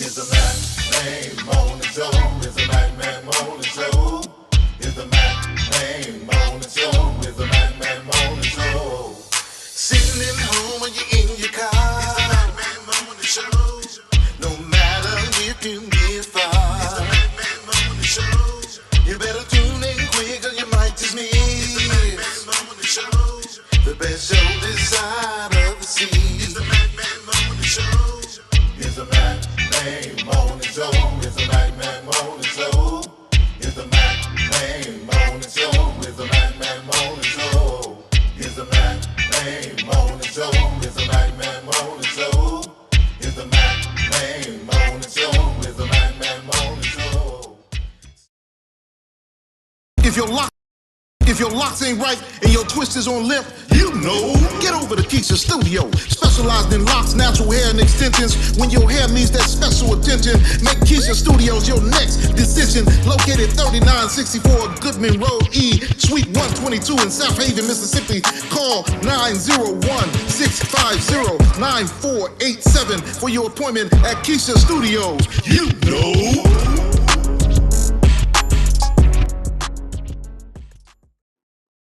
It's the Mac Man Morning Show. It's the Mac Man Morning Show. It's the Mac Man Morning Show. It's the Mac Man Morning Show. Sitting at home or you in your car. It's the Mac Man Morning Show. No matter if you get far. It's the Mac Man Morning Show. You better tune in quick or you might just miss. It's the Mac Man Morning Show. The best show this side of the sea. It's the Mac Man Morning Show. It's the Mac Man Morning Show. It's the Mac Man Morning Show. It's the Mac Man Morning Show. It's the Mac Man Morning Show. It's the Mac Man Morning Show. It's the Mac Man Morning Show. It's the Mac Man Morning Show. It's the Mac Man Morning Show. If your locks ain't right and your twist is on limp, you know. Get over to Keisha Studio. Specialized in locks, natural hair, and extensions. When your hair needs that special attention, make Keisha Studios your next decision. Located 3964 Goodman Road E, Suite 122 in South Haven, Mississippi. Call 901-650-9487 for your appointment at Keisha Studios. You know.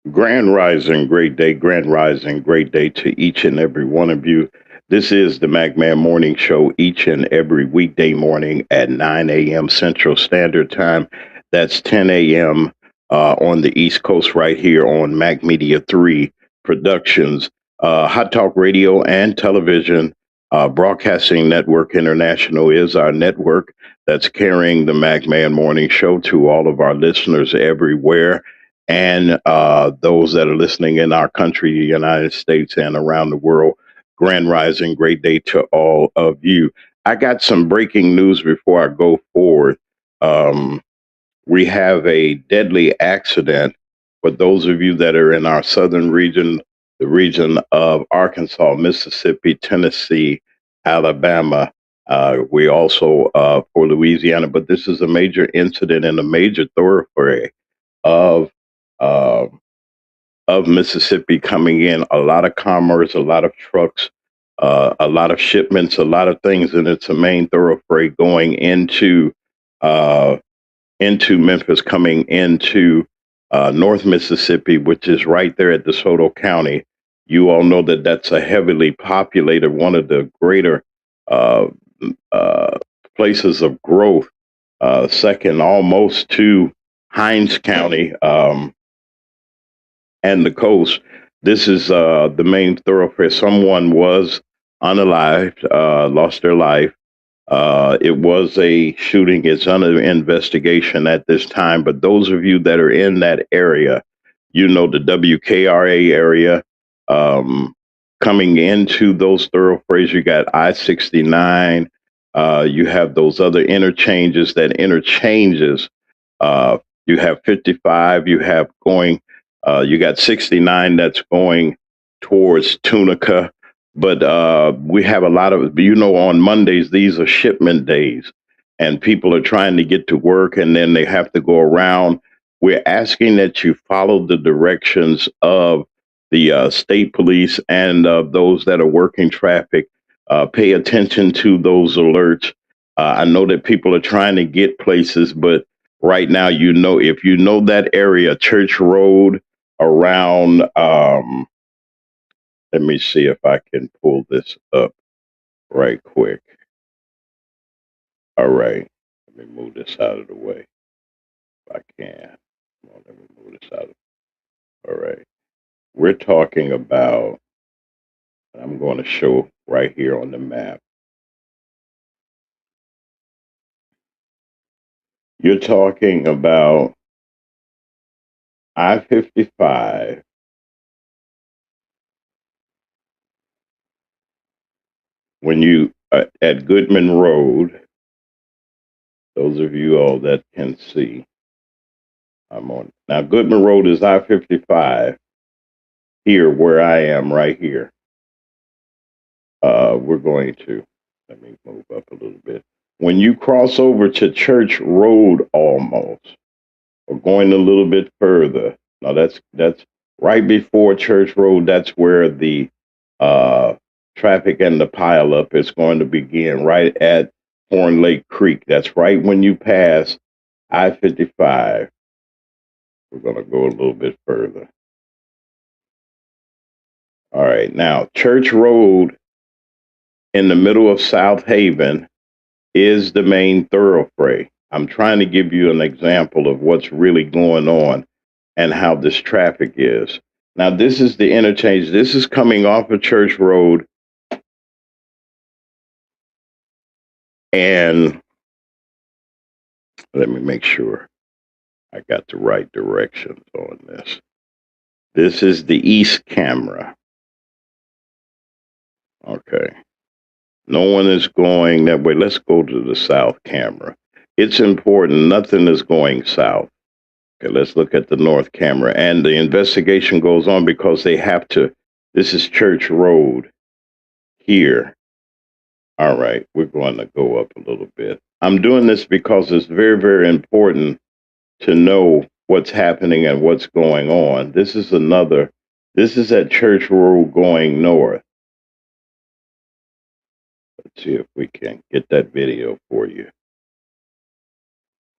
Grand Rising, great day. Grand Rising, great day to each and every one of you. This is the Mac Man Morning Show each and every weekday morning at 9 a.m. Central Standard Time. That's 10 a.m. On the East Coast right here on Mac Media 3 Productions, Hot Talk Radio and Television. Broadcasting Network International is our network that's carrying the Mac Man Morning Show to all of our listeners everywhere. And those that are listening in our country, the United States, and around the world. Grand Rising, great day to all of you. I got some breaking news before I go forward. We have a deadly accident for those of you that are in our southern region, the region of Arkansas, Mississippi, Tennessee, Alabama. We also for Louisiana, but this is a major incident in a major thoroughfare of Mississippi coming in, a lot of commerce, a lot of trucks, a lot of shipments, a lot of things, and it's a main thoroughfare going into Memphis, coming into North Mississippi, which is right there at DeSoto County. You all know that that's a heavily populated, one of the greater places of growth, second almost to Hinds County. And the coast. This is the main thoroughfare. Someone was unalived, lost their life. It was a shooting. It's under investigation at this time. But those of you that are in that area, you know the WKRA area, coming into those thoroughfares, you got I-69. You have those other interchanges that interchanges. You have 55. You have going. You got 69 that's going towards Tunica, but we have a lot of, on Mondays, these are shipment days, and people are trying to get to work, and then they have to go around. We're asking that you follow the directions of the state police and of those that are working traffic. Pay attention to those alerts. I know that people are trying to get places, but right now, if you know that area, Church Road, around, let me see if I can pull this up right quick. All right, let me move this out of the way if I can. Come on, let me move this out. All right, we're talking about, I'm going to show right here on the map. You're talking about I-55 when you at Goodman Road. Those of you all that can see, I'm on now. Goodman Road is I-55 here where I am right here. We're going to, let me move up a little bit. When you cross over to Church Road almost, or going a little bit further, now that's right before Church Road. That's where the traffic and the pileup is going to begin, right at Horn Lake Creek. That's right when you pass I-55. We're going to go a little bit further. All right. Now, Church Road in the middle of South Haven is the main thoroughfare. I'm trying to give you an example of what's really going on and how this traffic is. Now, this is the interchange. This is coming off of Church Road. And let me make sure I got the right directions on this. This is the east camera. Okay. No one is going that way. Let's go to the south camera. It's important. Nothing is going south. Okay, let's look at the north camera. And the investigation goes on because they have to. This is Church Road here. All right, we're going to go up a little bit. I'm doing this because it's very, very important to know what's happening and what's going on. This is at Church Road going north. Let's see if we can get that video for you.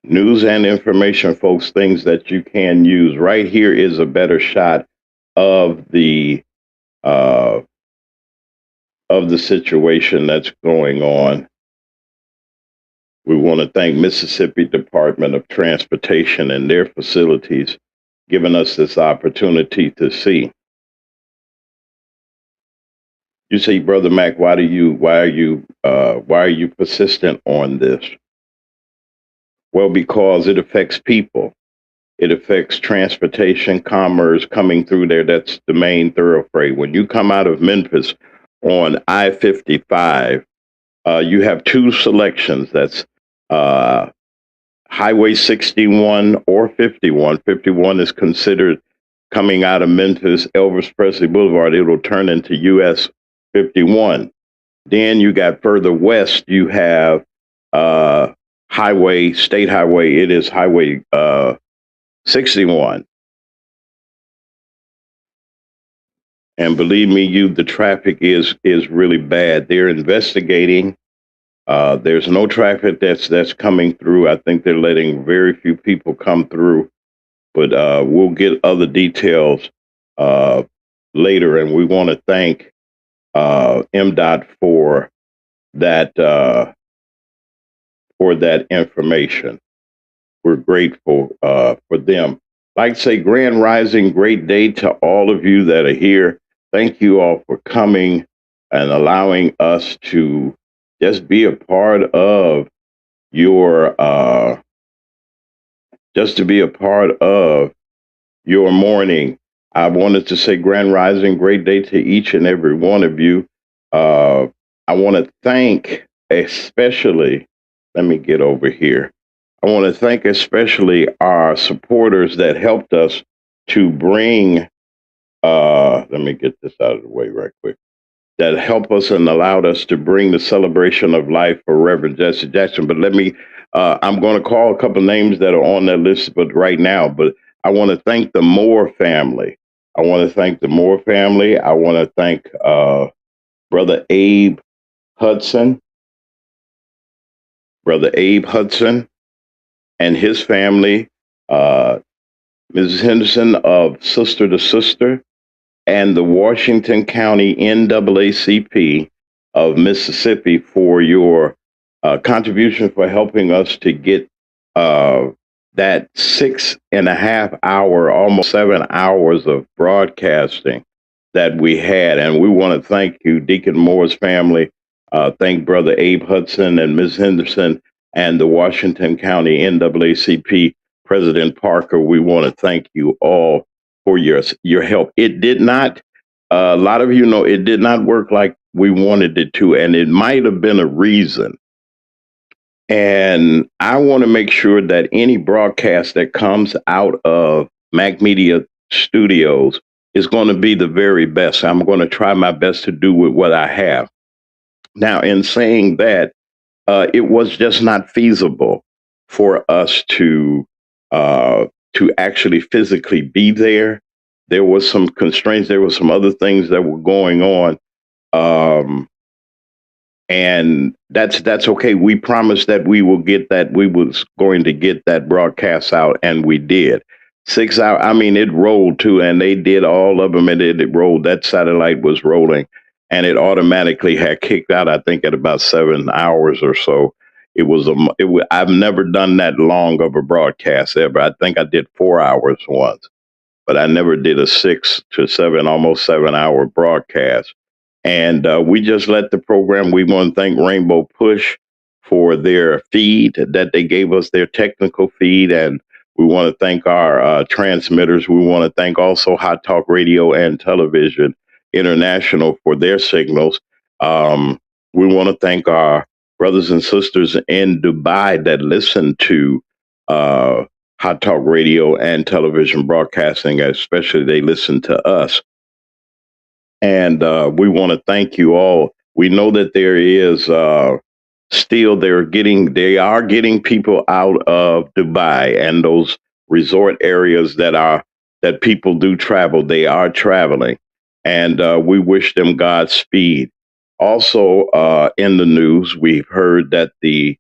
News and information, folks, things that you can use. Right here is a better shot of the situation that's going on. We want to thank Mississippi Department of Transportation and their facilities giving us this opportunity to see. You say, Brother Mac, why are you persistent on this? Well, because it affects people. It affects transportation, commerce coming through there. That's the main thoroughfare. When you come out of Memphis on I-55, you have two selections. That's Highway 61 or 51. 51 is considered coming out of Memphis, Elvis Presley Boulevard. It will turn into US 51. Then you got further west, you have State Highway. It is Highway 61. And believe me, the traffic is really bad. They're investigating. There's no traffic that's coming through. I think they're letting very few people come through, but we'll get other details later. And we want to thank MDOT for that information. We're grateful for them. Like to say, Grand Rising, great day to all of you that are here. Thank you all for coming and allowing us to just be a part of your morning. I wanted to say Grand Rising, great day to each and every one of you. I want to thank especially, let me get over here. I want to thank especially our supporters that helped us to bring, let me get this out of the way right quick, that helped us and allowed us to bring the celebration of life for Reverend Jesse Jackson. But I'm going to call a couple names that are on that list, but right now, but I want to thank the Moore family. I want to thank Brother Abe Hudson, and his family, Mrs. Henderson of Sister to Sister, and the Washington County NAACP of Mississippi for your contribution for helping us to get that 6.5 hour, almost 7 hours of broadcasting that we had. And we want to thank you, Deacon Moore's family. Thank Brother Abe Hudson and Ms. Henderson and the Washington County NAACP President Parker. We want to thank you all for your help. It did not, a lot of you know, it did not work like we wanted it to, and it might have been a reason. And I want to make sure that any broadcast that comes out of Mac Media Studios is going to be the very best. I'm going to try my best to do with what I have. Now, in saying that, it was just not feasible for us to actually physically be there. There was some constraints. There were some other things that were going on. and that's okay. We promised that we will get that. We was going to get that broadcast out, and we did. 6 hour. I mean, it rolled too, and they did all of them, and it rolled. That satellite was rolling, and it automatically had kicked out. I think at about 7 hours or so. It was I've never done that long of a broadcast ever. I think I did 4 hours once, but I never did a 6 to 7, almost 7 hour broadcast. And we just let the program. We want to thank Rainbow Push for their feed that they gave us, their technical feed. And we want to thank our transmitters. We want to thank also Hot Talk Radio and Television International for their signals. We want to thank our brothers and sisters in Dubai that listen to uh, Hot Talk Radio and Television Broadcasting, especially they listen to us. And we want to thank you all. We know that there is still they are getting people out of Dubai and those resort areas that people do travel. They are traveling, and we wish them Godspeed. Also, in the news, we've heard that they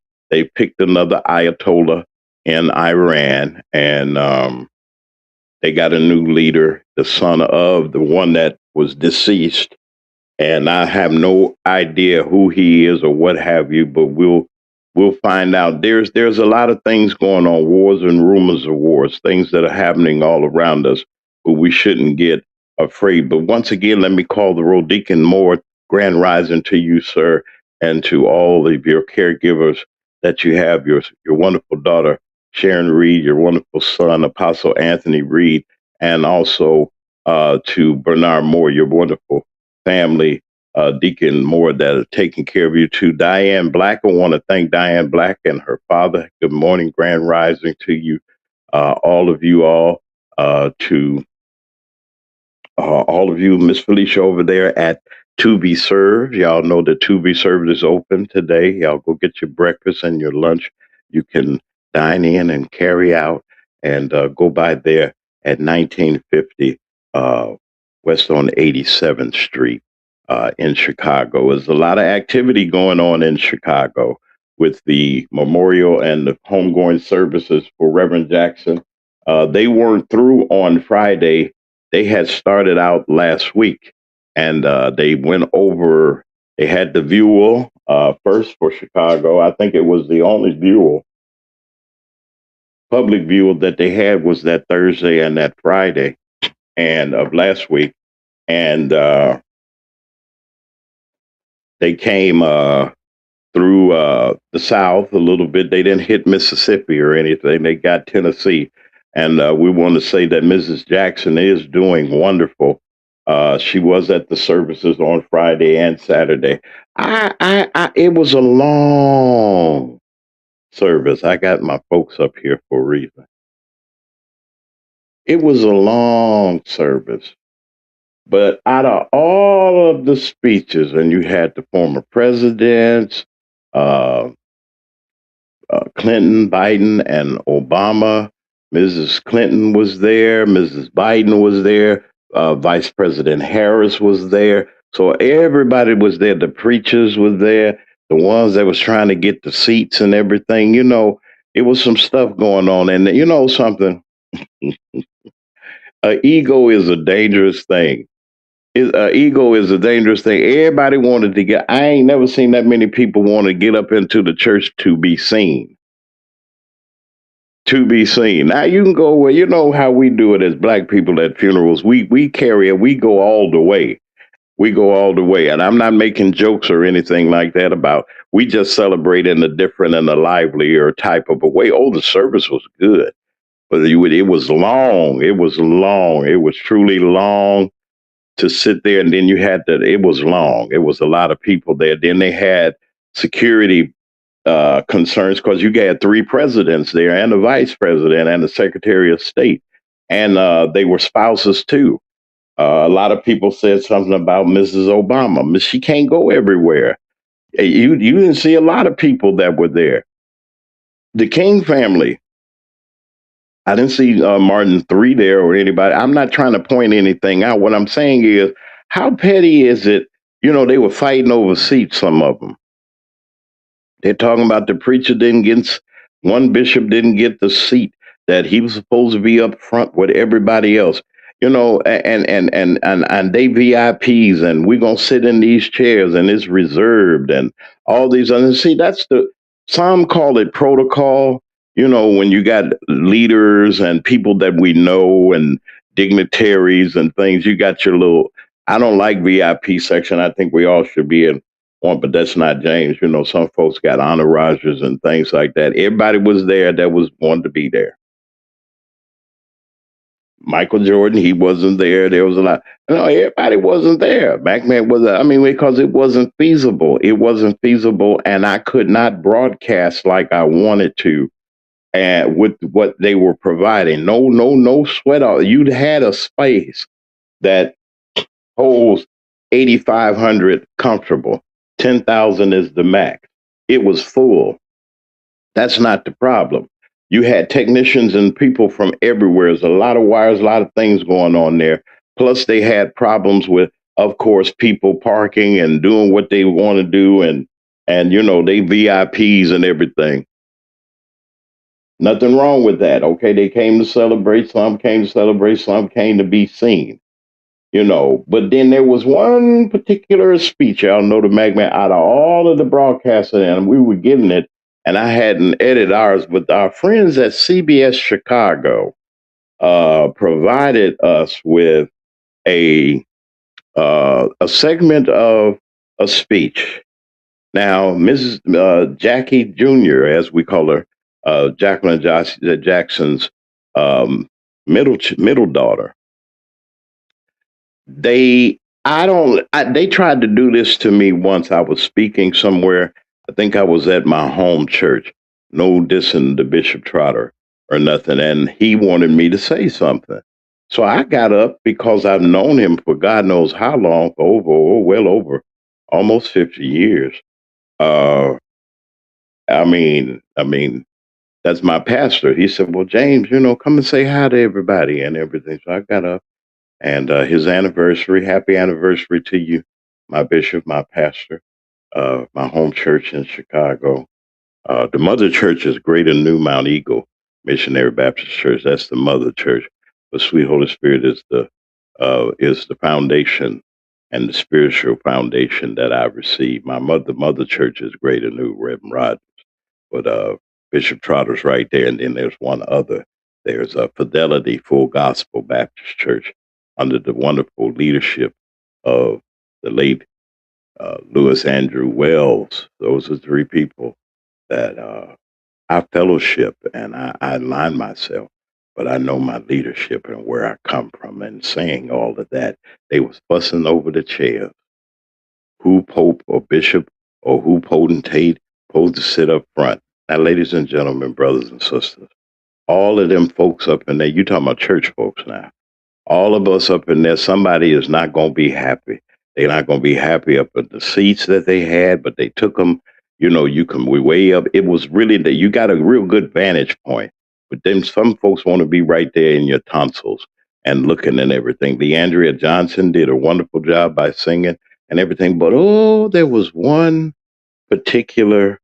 picked another Ayatollah in Iran, and they got a new leader, the son of the one that was deceased, and I have no idea who he is or what have you, but we'll find out. There's a lot of things going on, wars and rumors of wars, things that are happening all around us, but we shouldn't get afraid. But once again, let me call the roll. Deacon Moore, grand rising to you, sir, and to all of your caregivers that you have, your wonderful daughter, Sharon Reed, your wonderful son, Apostle Anthony Reed, and also to Bernard Moore, your wonderful family, Deacon Moore, that are taking care of you. To Diane Black, I want to thank Diane Black and her father. Good morning, grand rising to you, all of you all. To all of you, Miss Felicia over there at To Be Served. Y'all know that To Be Served is open today. Y'all go get your breakfast and your lunch. You can dine in and carry out, and go by there at 1950 West on 87th Street in Chicago. There's a lot of activity going on in Chicago with the memorial and the homegoing services for Reverend Jackson. They weren't through on Friday. They had started out last week, and they went over. They had the Buell first for Chicago. I think it was the only Buell, public Buell, that they had was that Thursday and that Friday and of last week. And they came through the South a little bit. They didn't hit Mississippi or anything. They got Tennessee. And we want to say that Mrs. Jackson is doing wonderful. She was at the services on Friday and Saturday. It was a long service. I got my folks up here for a reason. It was a long service. But out of all of the speeches, and you had the former presidents, uh, Clinton, Biden, and Obama. Mrs. Clinton was there. Mrs. Biden was there. Vice President Harris was there. So everybody was there. The preachers was there. The ones that was trying to get the seats and everything. It was some stuff going on. And you know something? Ego is a dangerous thing. Ego is a dangerous thing. Everybody wanted to get. I ain't never seen that many people want to get up into the church to be seen. To be seen. Now you can go where you know how we do it as black people at funerals. We carry it. We go all the way. We go all the way. And I'm not making jokes or anything like that about. We just celebrate in a different and a livelier type of a way. Oh, the service was good, but it was long. It was long. It was truly long to sit there, and then you had that. It was long. It was a lot of people there. Then they had security concerns because you had three presidents there, and the vice president, and the secretary of state, and they were spouses too. A lot of people said something about Mrs. Obama. She can't go everywhere. You didn't see a lot of people that were there. The King family. I didn't see Martin III there or anybody. I'm not trying to point anything out. What I'm saying is, how petty is it? They were fighting over seats, some of them. They're talking about the preacher one bishop didn't get the seat that he was supposed to be up front with everybody else. And they VIPs, and we're gonna sit in these chairs, and it's reserved, and all these other. See, that's some call it protocol. When you got leaders and people that we know and dignitaries and things, you got your little. I don't like VIP section. I think we all should be in one, but that's not James. Some folks got entourages and things like that. Everybody was there that was wanted to be there. Michael Jordan, he wasn't there. There was a lot. Everybody wasn't there. MacMan was. Because it wasn't feasible. It wasn't feasible, and I could not broadcast like I wanted to, and with what they were providing. No sweat out. You had a space that holds 8,500 comfortable. 10,000 is the max. It was full. That's not the problem. You had technicians and people from everywhere. There's a lot of wires, a lot of things going on there. Plus, they had problems with, of course, people parking and doing what they want to do, and they VIPs and everything. Nothing wrong with that. Okay, they came to celebrate. Some came to celebrate. Some came to be seen. But then there was one particular speech. Y'all know the MacMan out of all of the broadcasting, and we were getting it. And I hadn't edited ours, but our friends at CBS Chicago provided us with a segment of a speech. Now, Mrs. Jackie Jr., as we call her, Jacqueline Jackson's middle daughter. They tried to do this to me once. I was speaking somewhere. I think I was at my home church. No dissing to Bishop Trotter or nothing. And he wanted me to say something. So I got up because I've known him for God knows how long, well over almost 50 years. That's my pastor. He said, well, James, come and say hi to everybody and everything. So I got up, and his anniversary, happy anniversary to you, my bishop, my pastor. My home church in Chicago. The mother church is Greater New Mount Eagle Missionary Baptist Church. That's the mother church. But Sweet Holy Spirit is the foundation and the spiritual foundation that I received. The mother church is Greater New Reverend Rogers. But Bishop Trotter's right there, and then there's one other. There's a Fidelity Full Gospel Baptist Church under the wonderful leadership of the late Louis Andrew Wells. Those are three people that I fellowship, and I align myself, but I know my leadership and where I come from. And saying all of that, they was fussing over the chairs. Who pope or bishop or who potentate supposed to sit up front. Now, ladies and gentlemen, brothers and sisters, all of them folks up in there, you talking about church folks now, all of us up in there, somebody is not going to be happy. They're not going to be happy up at the seats that they had, but they took them, we way up. It was really that you got a real good vantage point. But then some folks want to be right there in your tonsils and looking and everything. Leandria Johnson did a wonderful job by singing and everything. But, there was one particular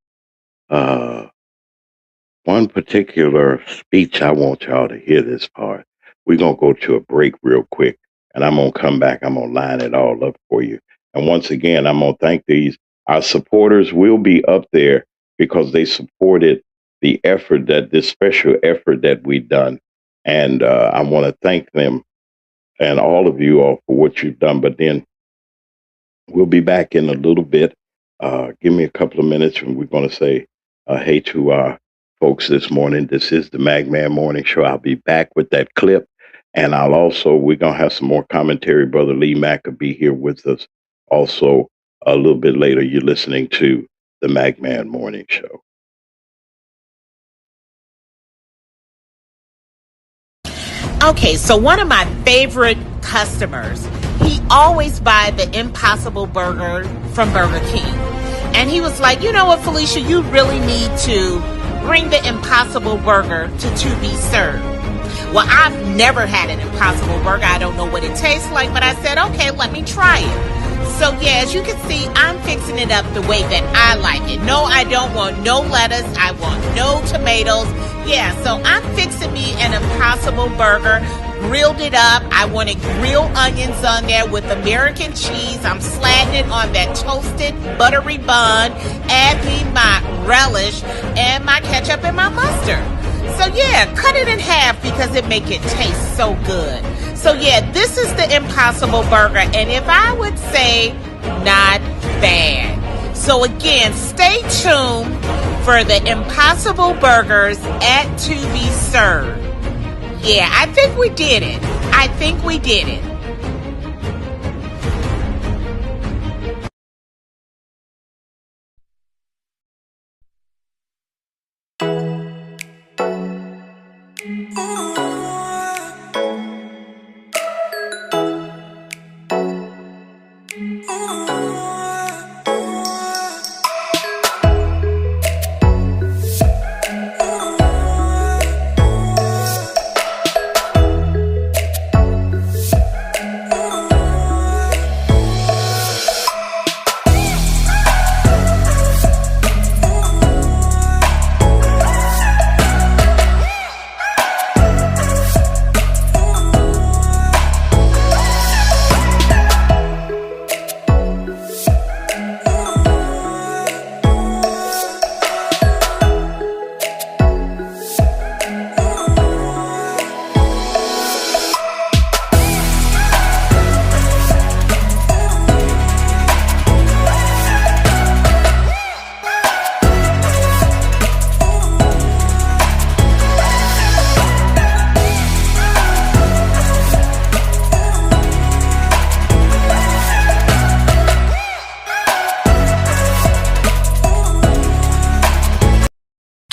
speech. I want y'all to hear this part. We're going to go to a break real quick. And I'm going to come back. I'm going to line it all up for you. And once again, I'm going to thank our supporters will be up there because they supported the effort this special effort that we've done. And I want to thank them and all of you all for what you've done. But then we'll be back in a little bit. Give me a couple of minutes and we're going to say hey to our folks this morning. This is the MacMan Morning Show. I'll be back with that clip. And we're going to have some more commentary. Brother Lee Mack will be here with us also a little bit later. You're listening to the MacMan Morning Show. Okay, so one of my favorite customers, he always buy the Impossible Burger from Burger King. And he was like, you know what, Felicia, you really need to bring the Impossible Burger to be served. Well, I've never had an Impossible Burger. I don't know what it tastes like, but I said, okay, let me try it. So yeah, as you can see, I'm fixing it up the way that I like it. No, I don't want no lettuce. I want no tomatoes. Yeah, so I'm fixing me an Impossible Burger. Grilled it up. I wanted grilled onions on there with American cheese. I'm slatting it on that toasted buttery bun. Add me my relish and my ketchup and my mustard. So yeah, cut it in half because it make it taste so good. So yeah, this is the Impossible Burger, and if I would say, not bad. So again, stay tuned for the Impossible Burgers at To Be Served. Yeah, I think we did it. I think we did it.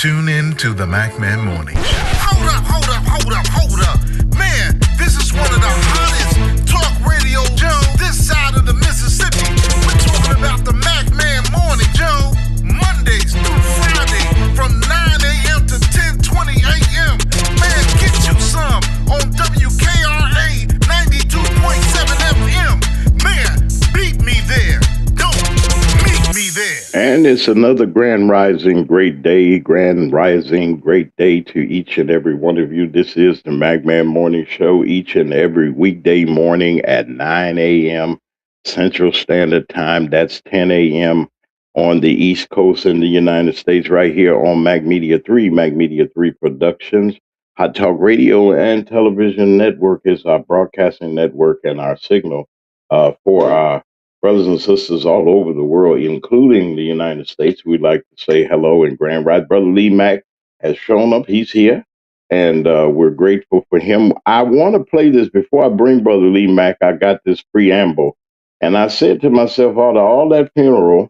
Tune in to the MacMan Morning Show. Hold up. Man, this is one of the hottest talk radio shows this side of the Mississippi. We're talking about the MacMan Morning Show, Mondays through Friday from 9 a.m. to 10:20 a.m. Man, get you some on WKRA 92.7 FM. Man, beat me there. Don't meet me there. And it's another grand rising, great day to each and every one of you. This is the MacMan Morning Show each and every weekday morning at 9 a.m. Central Standard Time. That's 10 a.m. on the East Coast in the United States, right here on Mac Media 3 Productions. Hot Talk Radio and Television Network is our broadcasting network and our signal for our brothers and sisters all over the world, including the United States. We'd like to say hello and grand rise. Brother Lee Mack has shown up. He's here, and we're grateful for him. I want to play this before I bring Brother Lee Mack. I got this preamble, and I said to myself, all that funeral,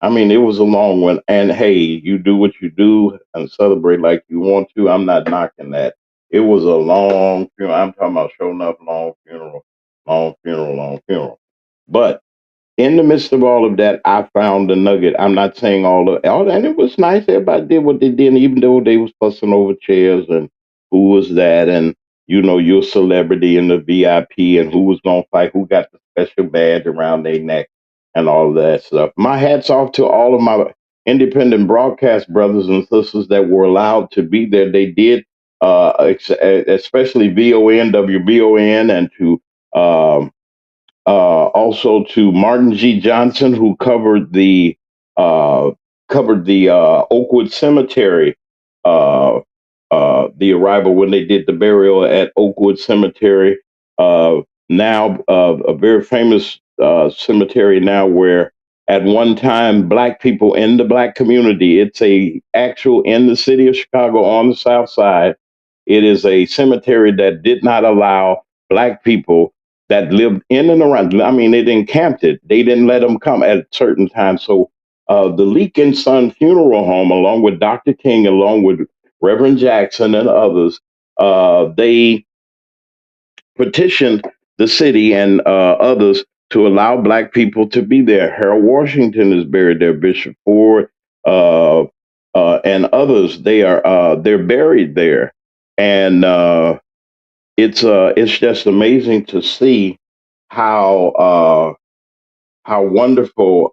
I mean, it was a long one. And hey, you do what you do and celebrate like you want to. I'm not knocking that. It was a long funeral. I'm talking about showing up long funeral. But in the midst of all of that, I found a nugget. I'm not saying all, and it was nice. Everybody did what they did, even though they was fussing over chairs and who was that, and your celebrity and the VIP, and who was gonna fight, who got the special badge around their neck, and all of that stuff. My hats off to all of my independent broadcast brothers and sisters that were allowed to be there. They did, especially VON, WBON, and to. Also to Martin G. Johnson, who uh, covered the Oakwood Cemetery, the arrival when they did the burial at Oakwood Cemetery. Now a very famous cemetery now, where at one time black people in the black community, it's a actual in the city of Chicago on the South Side. It is a cemetery that did not allow black people that lived in and around. I mean, they encamped it. They didn't let them come at certain times. So the Leak and Son Funeral Home, along with Dr. King, along with Reverend Jackson and others, they petitioned the city and others to allow black people to be there. Harold Washington is buried there, Bishop Ford, and others. They're buried there, and it's just amazing to see how how wonderful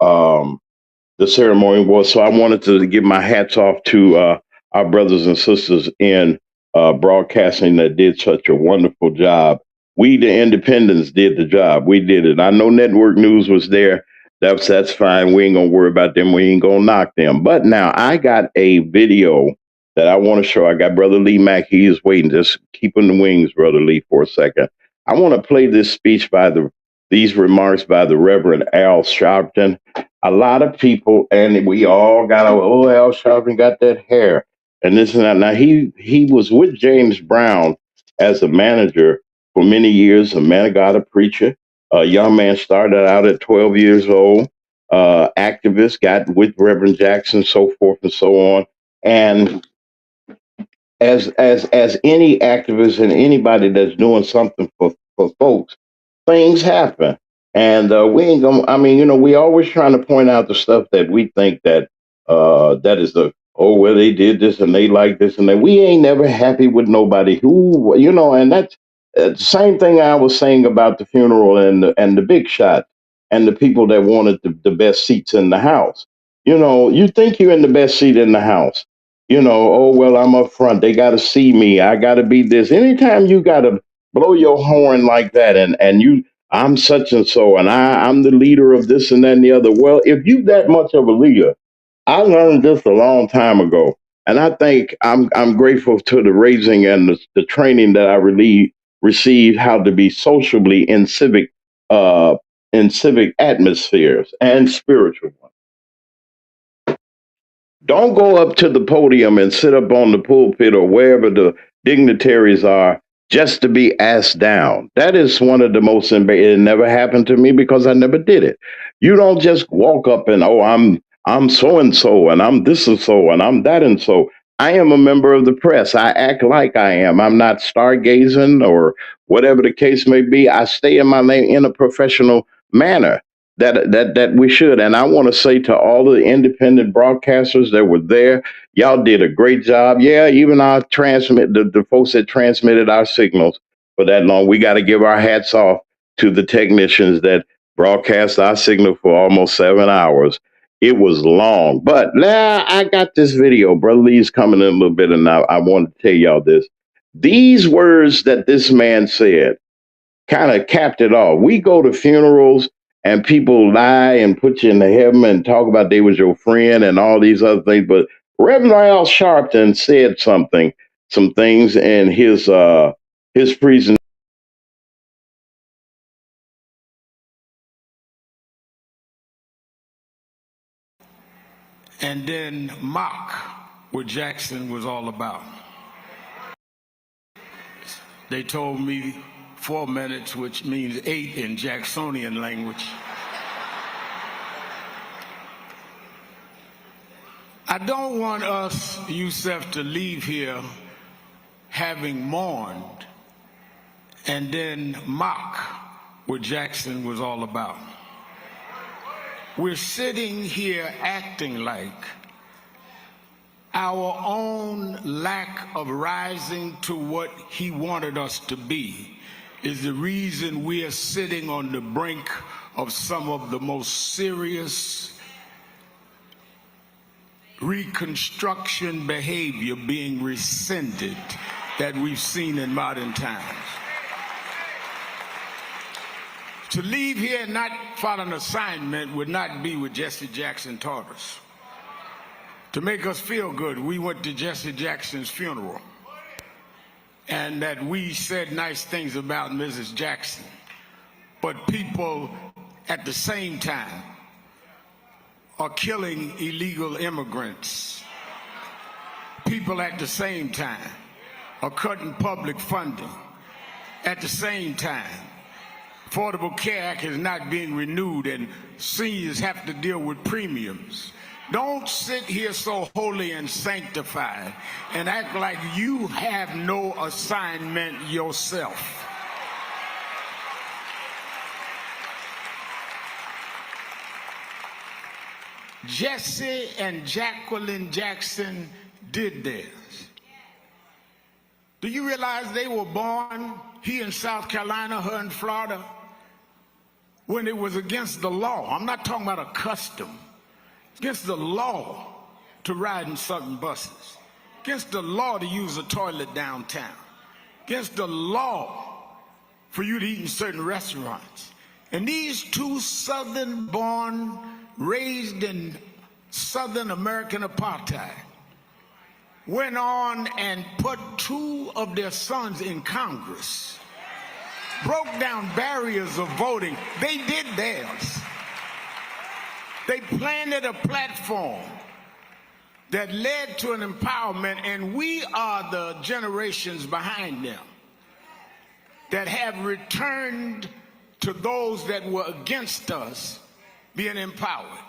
the ceremony was. So I wanted to give my hats off to our brothers and sisters in broadcasting that did such a wonderful job. We, the independents, did the job. We did it. I know Network News was there. That's fine. We ain't gonna worry about them. We ain't gonna knock them. But now I got a video that I want to show. I got Brother Lee Mack. He is waiting. Just keep in the wings, Brother Lee, for a second. I want to play this speech by these remarks by the Reverend Al Sharpton. A lot of people, and we all got, oh, Al Sharpton got that hair and this and that. Now, he was with James Brown as a manager for many years, a man of God, a preacher. A young man started out at 12 years old, activist, got with Reverend Jackson, so forth and so on. And as any activist and anybody that's doing something for folks, things happen. And we ain't gonna, I mean, we always trying to point out the stuff that we think that that is the, oh, well, they did this and they like this and that. We ain't never happy with nobody who, and that's the same thing I was saying about the funeral and the big shot and the people that wanted the best seats in the house. You think you're in the best seat in the house. Oh, well, I'm up front. They got to see me. I got to be this. Anytime you got to blow your horn like that and I'm such and so, and I'm the leader of this and that and the other. Well, if you that much of a leader, I learned this a long time ago. And I think I'm grateful to the raising and the training that I really received how to be sociably in civic atmospheres and spiritual. Don't go up to the podium and sit up on the pulpit or wherever the dignitaries are just to be asked down. That is one of the most it never happened to me because I never did it. You don't just walk up and I'm so and so and I'm this and so and I'm that and so. I am a member of the press. I act like I am. I'm not stargazing or whatever the case may be. I stay in my lane in a professional manner that we should. And I want to say to all the independent broadcasters that were there, y'all did a great job. Yeah, even our the folks that transmitted our signals for that long, we got to give our hats off to the technicians that broadcast our signal for almost 7 hours. It was long, but now I got this video. Brother Lee's coming in a little bit, and I want to tell y'all this. These words that this man said kind of capped it off. We go to funerals and people lie and put you in the heaven and talk about they was your friend and all these other things. But Reverend Al Sharpton said some things in his presentation. And then mock what Jackson was all about. They told me 4 minutes, which means 8 in Jacksonian language. I don't want us, Yusef, to leave here having mourned and then mock what Jackson was all about. We're sitting here acting like our own lack of rising to what he wanted us to be is the reason we are sitting on the brink of some of the most serious Reconstruction behavior being rescinded that we've seen in modern times. To leave here and not follow an assignment would not be what Jesse Jackson taught us. To make us feel good, we went to Jesse Jackson's funeral, and that we said nice things about Mrs. Jackson, but people at the same time are killing illegal immigrants. People at the same time are cutting public funding. At the same time, Affordable Care Act is not being renewed and seniors have to deal with premiums. Don't sit here so holy and sanctified and act like you have no assignment yourself. Jesse and Jacqueline Jackson did this. Do you realize they were born, he in South Carolina, her in Florida? when it was against the law. I'm not talking about a custom. It's against the law to ride in certain buses. Against the law to use a toilet downtown. Against the law for you to eat in certain restaurants. And these two Southern-born, raised in Southern American apartheid, went on and put two of their sons in Congress, broke down barriers of voting. They did theirs. They planted a platform that led to an empowerment, and we are the generations behind them that have returned to those that were against us being empowered.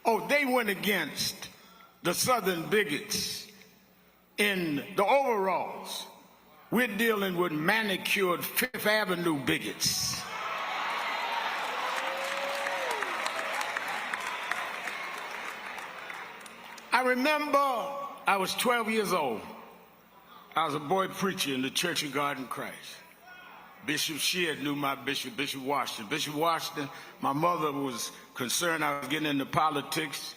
Oh, they went against the Southern bigots in the overalls. We're dealing with manicured Fifth Avenue bigots. I remember I was 12 years old. I was a boy preacher in the Church of God in Christ. Bishop Sheard knew my bishop, Bishop Washington. Bishop Washington, my mother was concerned I was getting into politics.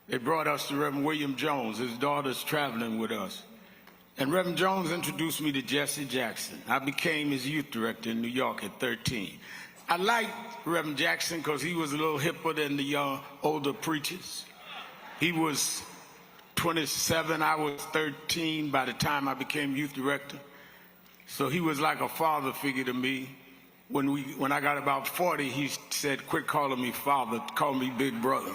They brought us to Reverend William Jones. His daughter's traveling with us. And Reverend Jones introduced me to Jesse Jackson. I became his youth director in New York at 13. I liked Reverend Jackson because he was a little hipper than the older preachers. He was 27, I was 13 by the time I became youth director. So he was like a father figure to me. When I got about 40, he said, quit calling me father, call me big brother.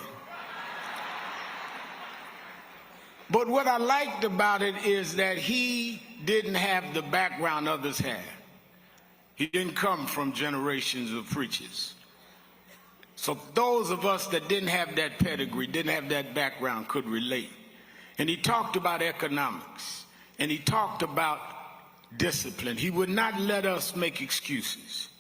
But what I liked about it is that he didn't have the background others had. He didn't come from generations of preachers. So those of us that didn't have that pedigree, didn't have that background, could relate. And he talked about economics, and he talked about discipline. He would not let us make excuses.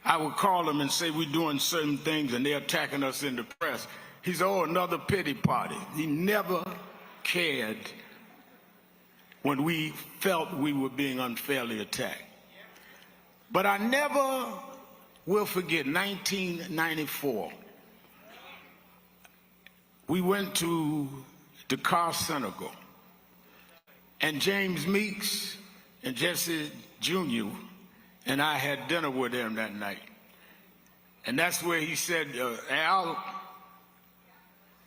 I would call him and say we're doing certain things and they're attacking us in the press. He said, oh, another pity party. He never cared when we felt we were being unfairly attacked. But I never will forget 1994. We went to Dakar, Senegal, and James Meeks and Jesse Jr. and I had dinner with him that night. And that's where he said, Al,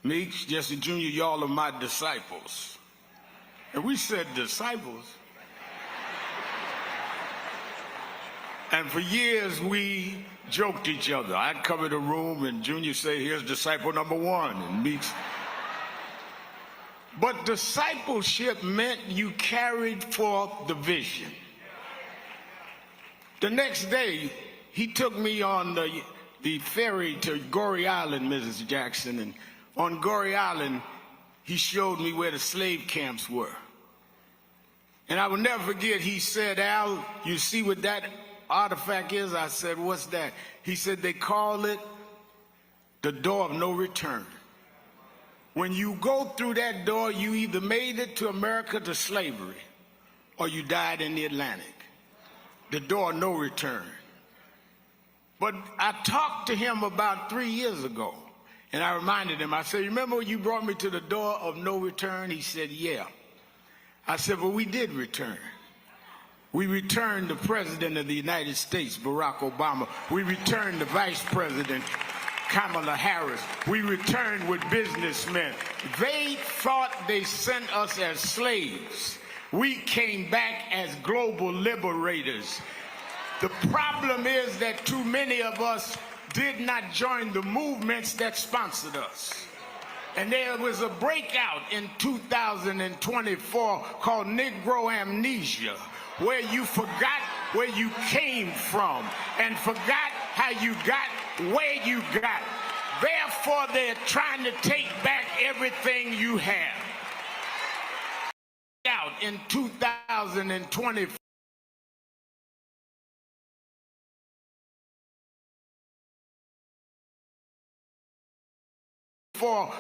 Meeks, Jesse Jr., y'all are my disciples. And we said, disciples? And for years, we joked each other. I'd come in the room and Junior say, here's disciple number one, and Meeks. But discipleship meant you carried forth the vision. The next day, he took me on the ferry to Goree Island, Mrs. Jackson, and on Goree Island, he showed me where the slave camps were. And I will never forget, he said, Al, you see what that artifact is? I said, what's that? He said, they call it the door of no return. When you go through that door, you either made it to America to slavery or you died in the Atlantic. The door of no return. But I talked to him about 3 years ago, and I reminded him, I said, remember when you brought me to the door of no return? He said, yeah. I said, well, we did return. We returned the President of the United States, Barack Obama. We returned the Vice President, Kamala Harris. We returned with businessmen. They thought they sent us as slaves. We came back as global liberators. The problem is that too many of us did not join the movements that sponsored us. And there was a breakout in 2024 called Negro Amnesia, where you forgot where you came from and forgot how you got where you got. Therefore, they're trying to take back everything you have. Out in 2024.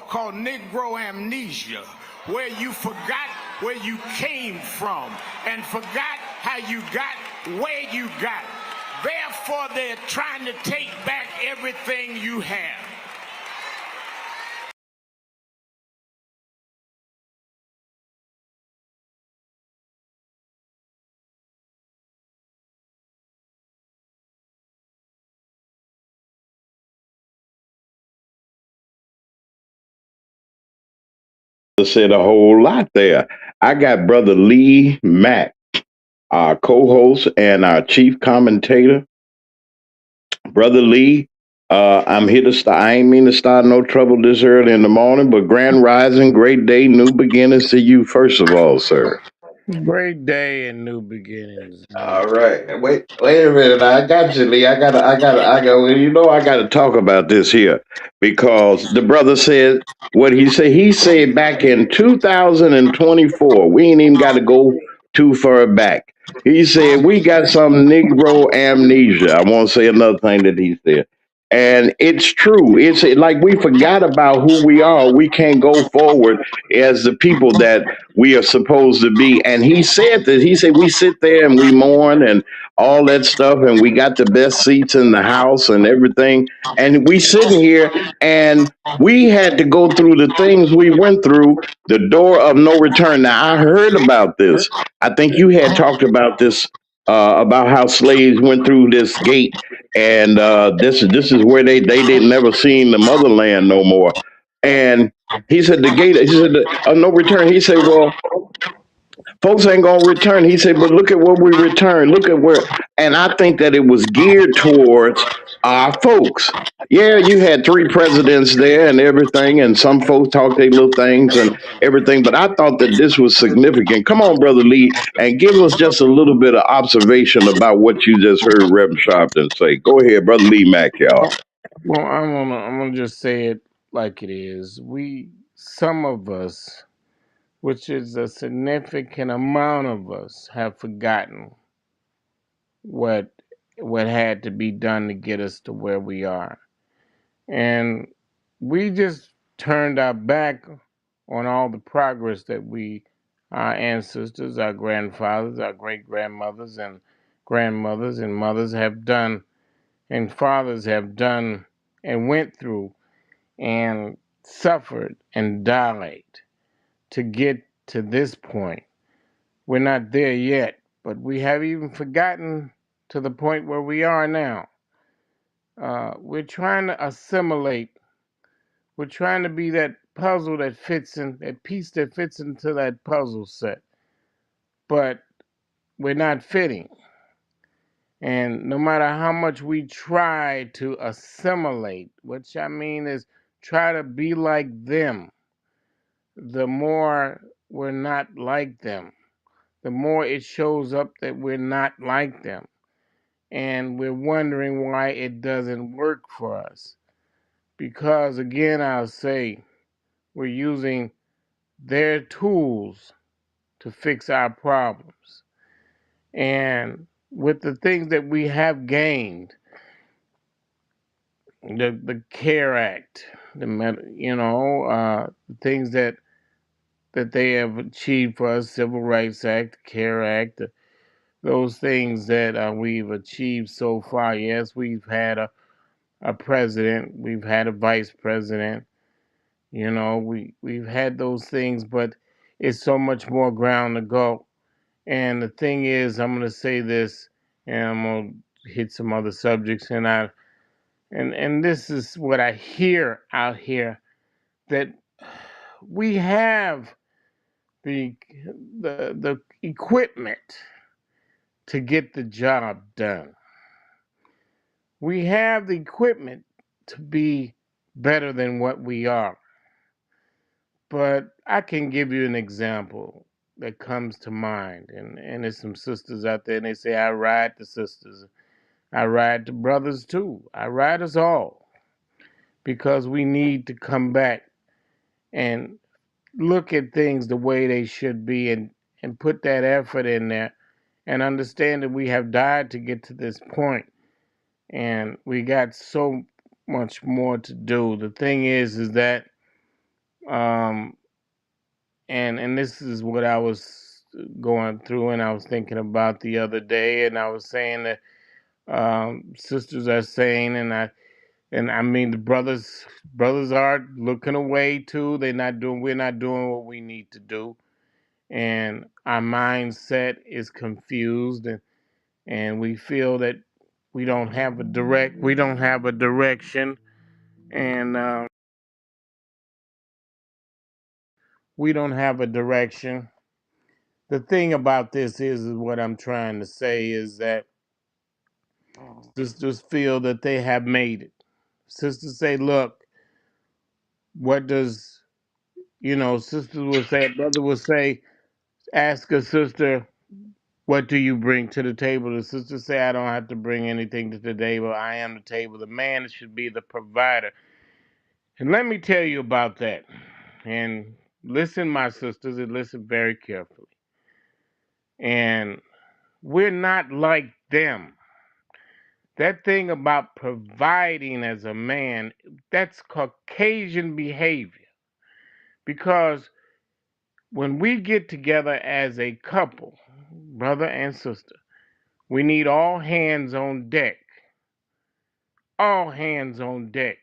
Called Negro Amnesia, where you forgot where you came from and forgot how you got where you got. Therefore, they're trying to take back everything you have. Said a whole lot there. I got Brother Lee Mack, our co-host and our chief commentator. Brother Lee, I'm here to start. I ain't mean to start no trouble this early in the morning, but grand rising, great day, new beginnings to you, first of all, sir. Great day and new beginnings. All right. Wait a minute. I got you, Lee. I gotta talk about this here because the brother said what he said. He said back in 2024, we ain't even got to go too far back. He said we got some Negro amnesia. I want to say another thing that he said. And it's true. It's like we forgot about who we are. We can't go forward as the people that we are supposed to be. And he said that he said we sit there and we mourn and all that stuff, and we got the best seats in the house and everything. And we sitting here and we had to go through the things we went through, the door of no return. Now I heard about this. I think you had talked about this about how slaves went through this gate, and this is where they didn't never seen the motherland no more. And he said the gate. He said no return. He said, well, folks ain't gonna return. He said, but look at what we return. Look at where, and I think that it was geared towards our folks. Yeah, you had three presidents there and everything, and some folks talked their little things and everything, but I thought that this was significant. Come on, Brother Lee, and give us just a little bit of observation about what you just heard Reverend Sharpton say. Go ahead, Brother Lee Mack, y'all. Well, I'm gonna just say it like it is. Some of us, which is a significant amount of us, have forgotten what what had to be done to get us to where we are. And we just turned our back on all the progress that our ancestors, our grandfathers, our great grandmothers, and grandmothers and mothers have done, and fathers have done, and went through, and suffered and died to get to this point. We're not there yet, but we have even forgotten to the point where we are now. We're trying to assimilate. We're trying to be that puzzle that fits in, that piece that fits into that puzzle set, but we're not fitting. And no matter how much we try to assimilate, which I mean is try to be like them, the more we're not like them, the more it shows up that we're not like them. And we're wondering why it doesn't work for us. Because again, I'll say we're using their tools to fix our problems. And with the things that we have gained, the CARE Act, the things that they have achieved for us, Civil Rights Act, CARE Act, those things that we've achieved so far. Yes, we've had a president, we've had a vice president, we've had those things, but it's so much more ground to go. And the thing is, I'm going to say this, and I'm going to hit some other subjects, and this is what I hear out here, that we have the the equipment to get the job done. We have the equipment to be better than what we are. But I can give you an example that comes to mind. And there's some sisters out there, and they say, I ride the sisters. I ride the brothers too. I ride us all because we need to come back and look at things the way they should be, and put that effort in there and understand that we have died to get to this point, and we got so much more to do. The thing is that um and this is what I was going through and I was thinking about the other day, and I was saying that sisters are saying, and I mean the brothers are looking away too. We're not doing what we need to do, and our mindset is confused, and we feel that we don't have a direction, and we don't have a direction. The thing about this is what I'm trying to say is that sisters feel that they have made it. Sisters say, look, what does, sisters will say, a brother will say, ask a sister, what do you bring to the table? The sister say, I don't have to bring anything to the table. I am the table. The man should be the provider. And let me tell you about that. And listen, my sisters, and listen very carefully. And we're not like them. That thing about providing as a man, that's Caucasian behavior. Because when we get together as a couple, brother and sister, we need all hands on deck. All hands on deck.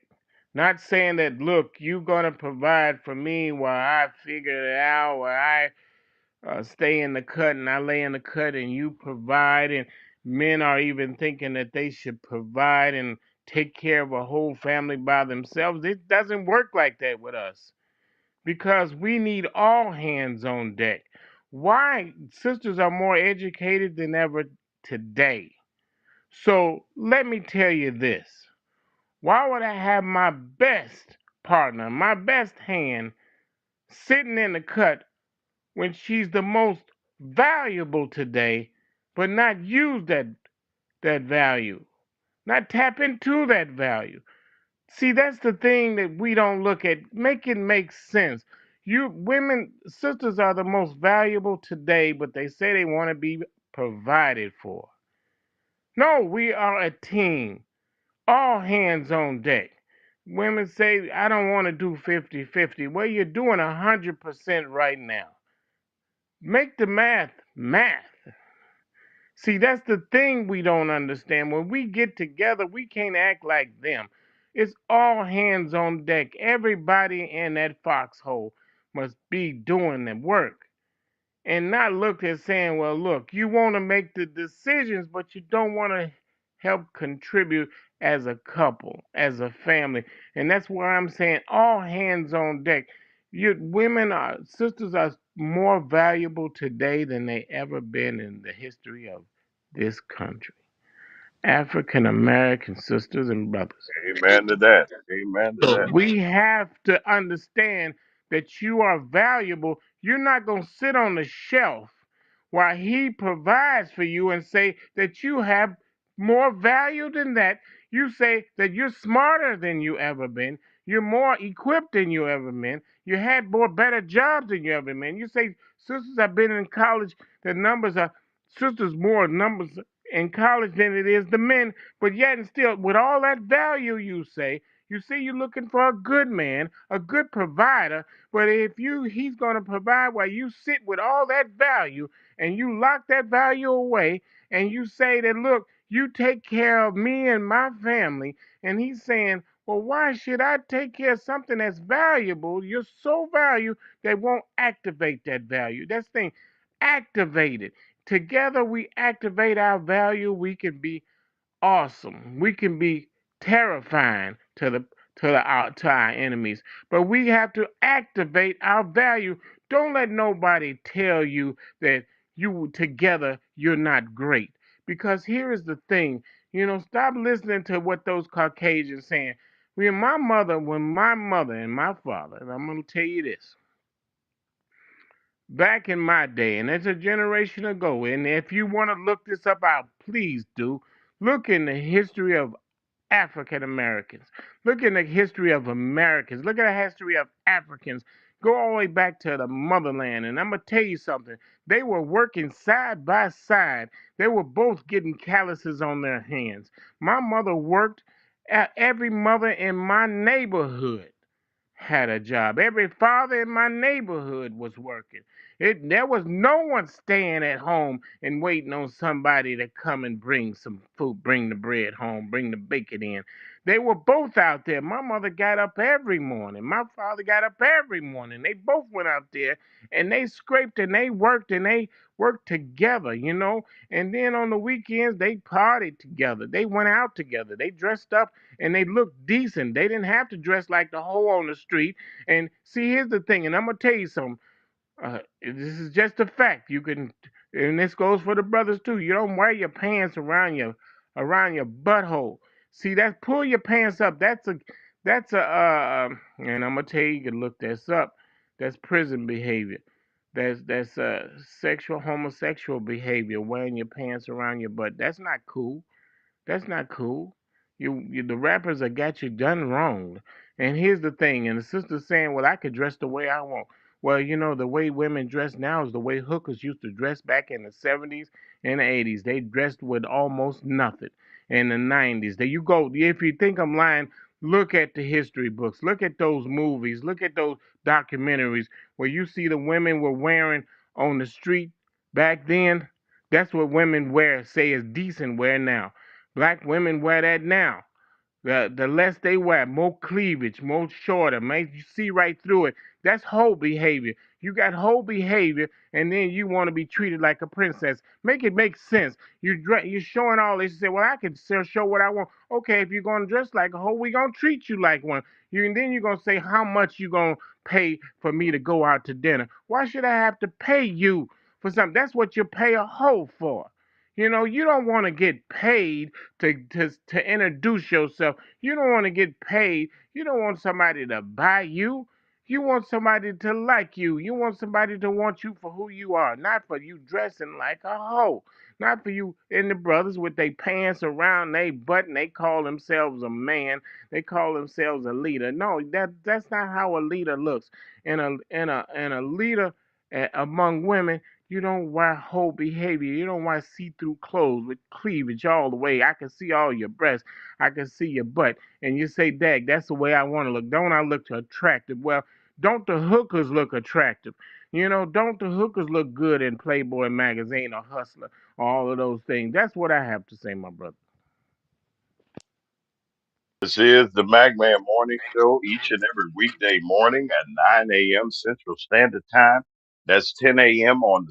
Not saying that, look, you're going to provide for me while I figure it out, while I stay in the cut and I lay in the cut and you provide. And men are even thinking that they should provide and take care of a whole family by themselves. It doesn't work like that with us because we need all hands on deck. Why? Sisters are more educated than ever today. So let me tell you this. Why would I have my best partner, my best hand, sitting in the cut when she's the most valuable today, but not use that value, not tap into that value? See, that's the thing that we don't look at. Make it make sense. You women, sisters are the most valuable today, but they say they want to be provided for. No, we are a team. All hands on deck. Women say, I don't want to do 50-50. Well, you're doing 100% right now. Make the math math. See, that's the thing we don't understand. When we get together, we can't act like them. It's all hands on deck. Everybody in that foxhole must be doing the work and not look at saying, well, look, you want to make the decisions, but you don't want to help contribute as a couple, as a family. And that's why I'm saying all hands on deck. Sisters are more valuable today than they ever been in the history of this country. African American sisters and brothers. Amen to that. Amen to So that. we have to understand that you are valuable. You're not going to sit on the shelf while he provides for you and say that you have more value than that. You say that you're smarter than you ever been. You're more equipped than you ever been. You had more better jobs than you ever been. You say sisters have been in college. The numbers are sisters more numbers in college than it is the men. But yet and still, with all that value, you see, you're looking for a good man, a good provider. But if he's going to provide while you sit with all that value and you lock that value away and you say that, look, you take care of me and my family. And he's saying, well, why should I take care of something that's valuable? You're so valuable they won't activate that value. That's the thing. Activate it. Together we activate our value. We can be awesome. We can be terrifying to our enemies. But we have to activate our value. Don't let nobody tell you that you together you're not great. Because here is the thing, stop listening to what those Caucasians saying. When my mother and my father, and I'm gonna tell you this, back in my day, and it's a generation ago, and if you want to look this up out, please do. Look in the history of African Americans. Look in the history of Americans. Look at the history of Africans. Go all the way back to the motherland. And I'm going to tell you something. They were working side by side. They were both getting calluses on their hands. My mother worked. Every mother in my neighborhood had a job. Every father in my neighborhood was working. There was no one staying at home and waiting on somebody to come and bring some food, bring the bread home, bring the bacon in. They were both out there. My mother got up every morning. My father got up every morning. They both went out there and they scraped and they worked together, you know. And then on the weekends, they partied together. They went out together. They dressed up and they looked decent. They didn't have to dress like the hoe on the street. And see, here's the thing, and I'm gonna tell you something. This is just a fact. You can, and this goes for the brothers too. You don't wear your pants around your butthole. See, that's pull your pants up. That's a and I'm gonna tell you, you can look this up. That's prison behavior. That's sexual homosexual behavior, wearing your pants around your butt. That's not cool. That's not cool. The rappers have got you done wrong. And here's the thing, and the sister's saying, well, I could dress the way I want. Well, you know, the way women dress now is the way hookers used to dress back in the 70s and the 80s. They dressed with almost nothing. In the 90s. There you go. If you think I'm lying, look at the history books. Look at those movies. Look at those documentaries where you see the women were wearing on the street back then. That's what women wear, say is decent wear now. Black women wear that now. The less they wear, more cleavage, more shorter, man. You see right through it. That's whole behavior. You got whole behavior, and then you want to be treated like a princess. Make it make sense. You're showing all this. You say, well, I can still show what I want. Okay, if you're gonna dress like a hoe, we gonna treat you like one. And then you're gonna say how much you gonna pay for me to go out to dinner. Why should I have to pay you for something? That's what you pay a hoe for. You know, you don't want to get paid to introduce yourself. You don't want to get paid. You don't want somebody to buy you. You want somebody to like you. You want somebody to want you for who you are, not for you dressing like a hoe. Not for you and the brothers with their pants around their butt and they call themselves a man. They call themselves a leader. No, that's not how a leader looks. And a leader among women, you don't wear whole behavior. You don't wear see-through clothes with cleavage all the way. I can see all your breasts. I can see your butt. And you say, Dag, that's the way I want to look. Don't I look attractive? Well, don't the hookers look attractive? You know, don't the hookers look good in Playboy magazine or Hustler or all of those things? That's what I have to say, my brother. This is the Magman Morning Show each and every weekday morning at 9 a.m. Central Standard Time. That's 10 a.m. on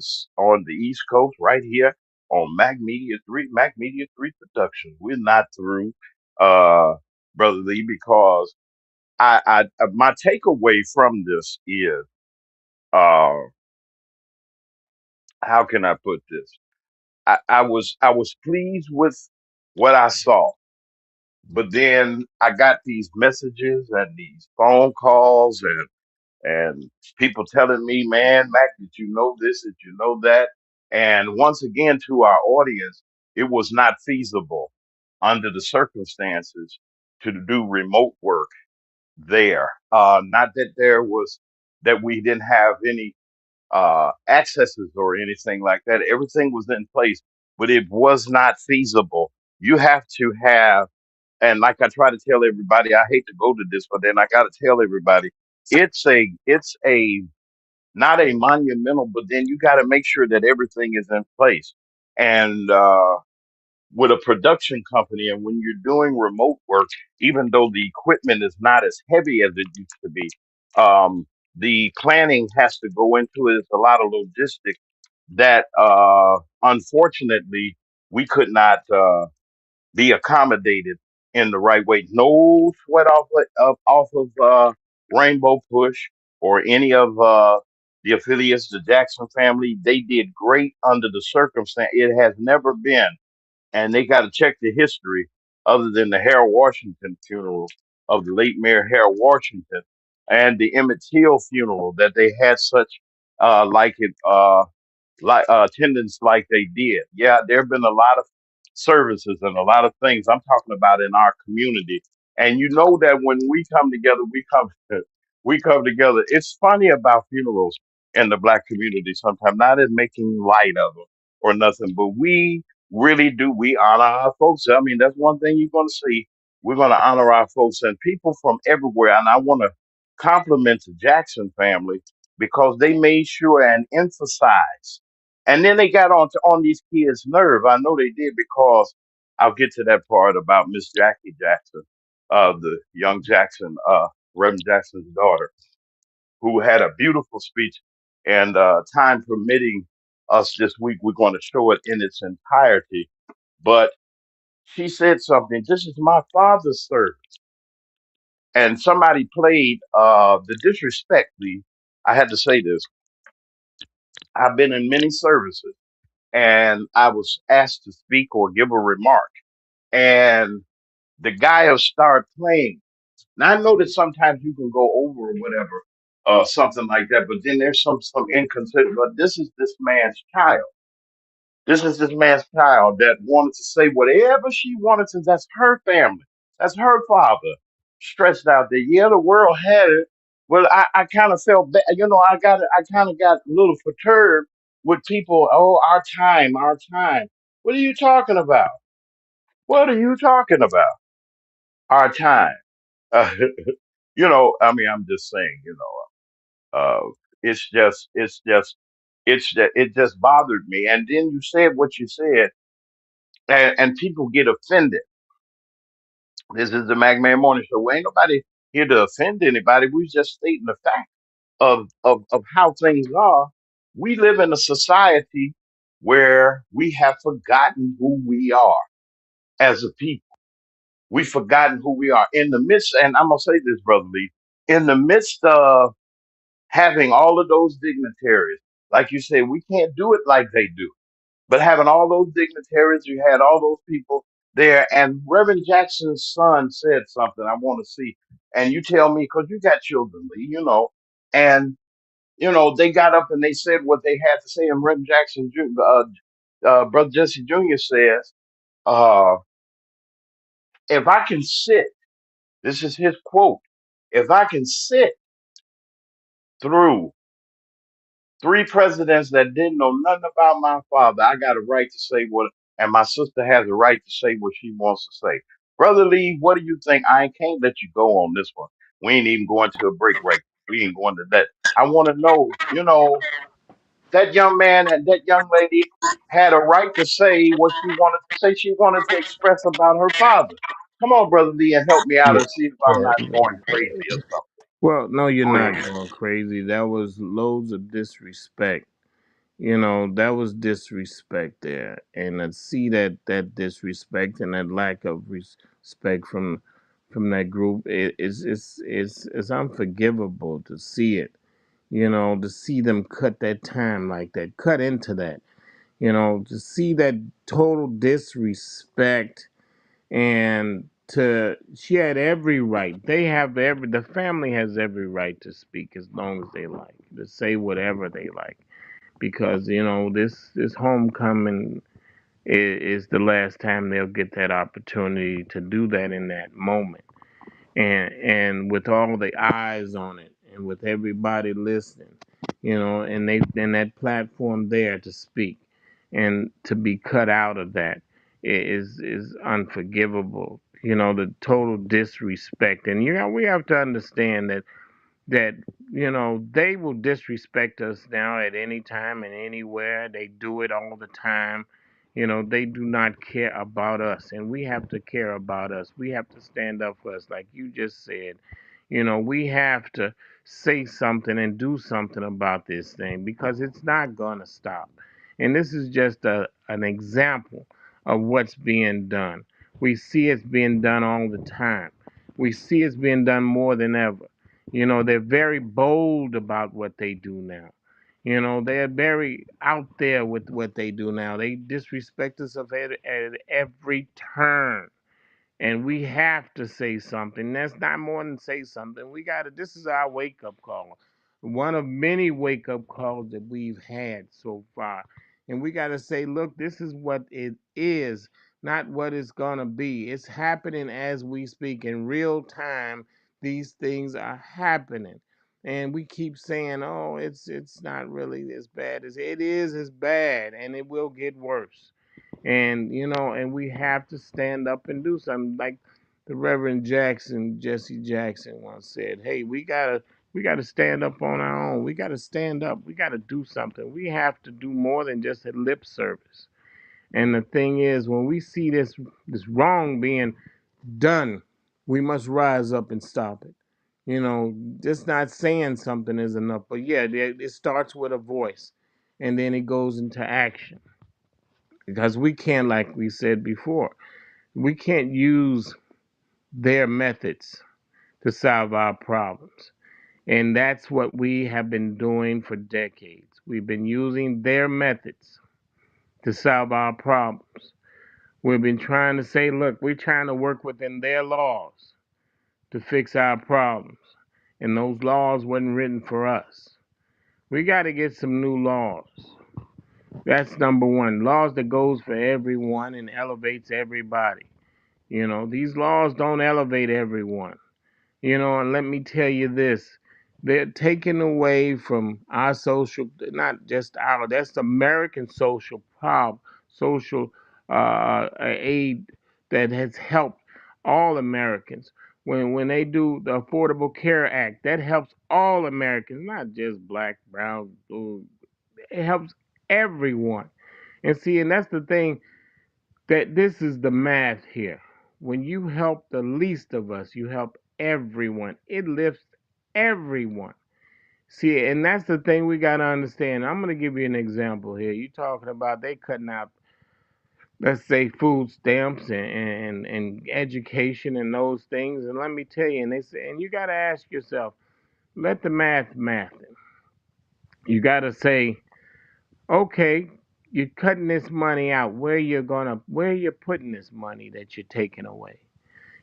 the East Coast, right here on Mac Media 3 Productions. We're not through, uh, Brother Lee, because my takeaway from this is, uh, how can I put this? I was pleased with what I saw. But then I got these messages and these phone calls and people telling me, man, Mac, did you know this? Did you know that? And once again, to our audience, it was not feasible under the circumstances to do remote work there. Not that that we didn't have any accesses or anything like that. Everything was in place, but it was not feasible. You have to have, and like I try to tell everybody, I hate to go to this, but then I got to tell everybody, it's a not a monumental, but then you got to make sure that everything is in place. And with a production company, and when you're doing remote work, even though the equipment is not as heavy as it used to be, the planning has to go into it. It's a lot of logistics that, unfortunately, we could not. Be accommodated in the right way. No sweat off of Rainbow Push or any of the affiliates, the Jackson family. They did great under the circumstance. It has never been, and they got to check the history other than the Harold Washington funeral of the late Mayor Harold Washington and the Emmett Till funeral that they had such like it like attendance like they did. Yeah, there have been a lot of services and a lot of things I'm talking about in our community. And you know that when we come together, we come together. It's funny about funerals in the black community sometimes, not as making light of them or nothing, but we really do. We honor our folks. I mean, that's one thing you're going to see. We're going to honor our folks and people from everywhere. And I want to compliment to Jackson family because they made sure and emphasized. And then they got on these kids' nerve. I know they did because I'll get to that part about Miss Jackie Jackson, the young Jackson, Reverend Jackson's daughter, who had a beautiful speech. And time permitting us this week, we're going to show it in its entirety. But she said something. This is my father's service, and somebody played the disrespect. I had to say this. I've been in many services, and I was asked to speak or give a remark, and the guy will start playing. Now I know that sometimes you can go over or whatever, something like that, but then there's some inconsiderate. But this is this man's child. This is this man's child that wanted to say whatever she wanted to. That's her family. That's her father. Stretched out there. Yeah, the world had it. Well, I kind of felt bad. I kind of got a little perturbed with people. Oh, our time, our time. What are you talking about? What are you talking about? Our time. Uh, I mean, I'm just saying, it's just, it just bothered me. And then you said what you said, and people get offended. This is the Magman Morning Show. Well, ain't nobody here to offend anybody. We just stating the fact of how things are. We live in a society where we have forgotten who we are as a people. We've forgotten who we are in the midst, and I'm gonna say this, Brother Lee, in the midst of having all of those dignitaries, like you say, we can't do it like they do. But having all those dignitaries, you had all those people there, and Reverend Jackson's son said something I want to see. And you tell me, because you got children, Lee, and they got up and they said what they had to say. And Reverend Jackson, Brother Jesse Jr. says, uh, "If I can sit," this is his quote, "if I can sit through three presidents that didn't know nothing about my father, I got a right to say what, and my sister has a right to say what she wants to say." Brother Lee, what do you think? I can't let you go on this one. We ain't even going to a break right. We ain't going to that. I want to know, that young man and that young lady had a right to say what she wanted to say. She wanted to express about her father. Come on, Brother Lee, and help me out Yeah. and see if I'm Yeah. not going crazy or something. Well, no, you're Go not ahead. going crazy. That was loads of disrespect. That was disrespect there, and to see that disrespect and that lack of respect from that group, it's unforgivable to see it. To see them cut that time like that, cut into that. To see that total disrespect, and she had every right. The family has every right to speak as long as they like, to say whatever they like, because this homecoming is the last time they'll get that opportunity to do that in that moment, and with all the eyes on it, and with everybody listening, and that platform there to speak, and to be cut out of that is unforgivable. The total disrespect, and we have to understand that they will disrespect us now at any time and anywhere. They do it all the time. They do not care about us, and we have to care about us. We have to stand up for us, like you just said. We have to say something and do something about this thing, because it's not gonna stop. And this is just an example of what's being done. We see it's being done all the time. We see it's being done more than ever. They're very bold about what they do now. They're very out there with what they do now. They disrespect us at every turn. And we have to say something. That's not more than say something. This is our wake up call. One of many wake up calls that we've had so far. And we got to say, look, this is what it is, not what it's going to be. It's happening as we speak in real time. These things are happening. And we keep saying, oh, it's not really as bad as it is, as bad, and it will get worse. And we have to stand up and do something. Like The Reverend Jackson, Jesse Jackson, once said, "Hey, we gotta stand up on our own. We gotta stand up. We gotta do something. We have to do more than just a lip service." And the thing is, when we see this wrong being done, we must rise up and stop it. You know, just not saying something is enough, but yeah, it starts with a voice, and then it goes into action. Because we can't, like we said before, we can't use their methods to solve our problems. And that's what we have been doing for decades. We've been using their methods to solve our problems. We've been trying to say, look, we're trying to work within their laws to fix our problems. And those laws weren't written for us. We got to get some new laws. That's number one. Laws that goes for everyone and elevates everybody. You know, these laws don't elevate everyone. You know, and let me tell you this, they're taking away from our social, not just our, that's the American social problem, social aid that has helped all Americans. When they do the Affordable Care Act, that helps all Americans, not just black, brown, blue. It helps everyone. And see, and that's the thing, that this is the math here. When you help the least of us, you help everyone. It lifts everyone. See, and that's the thing we got to understand. I'm going to give you an example here. You talking about they cutting out, let's say, food stamps and education and those things. And let me tell you, and they say, and you got to ask yourself, let the math. You got to say, okay, you're cutting this money out. Where you're putting this money that you're taking away?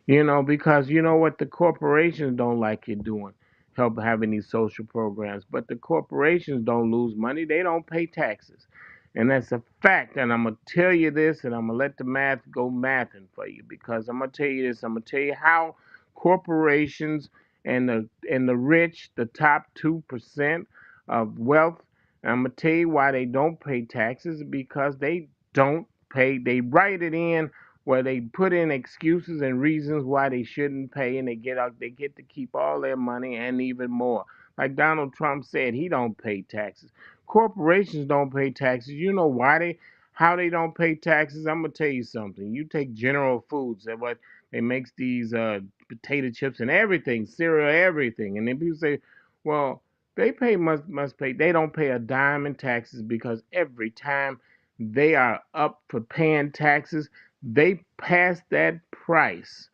You know, because you know what, the corporations don't like you doing, help having these social programs. But the corporations don't lose money; they don't pay taxes, and that's a fact. And I'm gonna tell you this, and I'm gonna let the math go mathing for you, because I'm gonna tell you this. I'm gonna tell you how corporations and the rich, the top 2% of wealth. And I'm gonna tell you why they don't pay taxes, because they don't pay. They write it in where they put in excuses and reasons why they shouldn't pay, and they get to keep all their money and even more. Like Donald Trump said, he don't pay taxes. Corporations don't pay taxes. You know why how they don't pay taxes? I'm gonna tell you something. You take General Foods, and what they makes these potato chips and everything, cereal, everything, and then people say, well, they must pay. They don't pay a dime in taxes, because every time they are up for paying taxes, they pass that price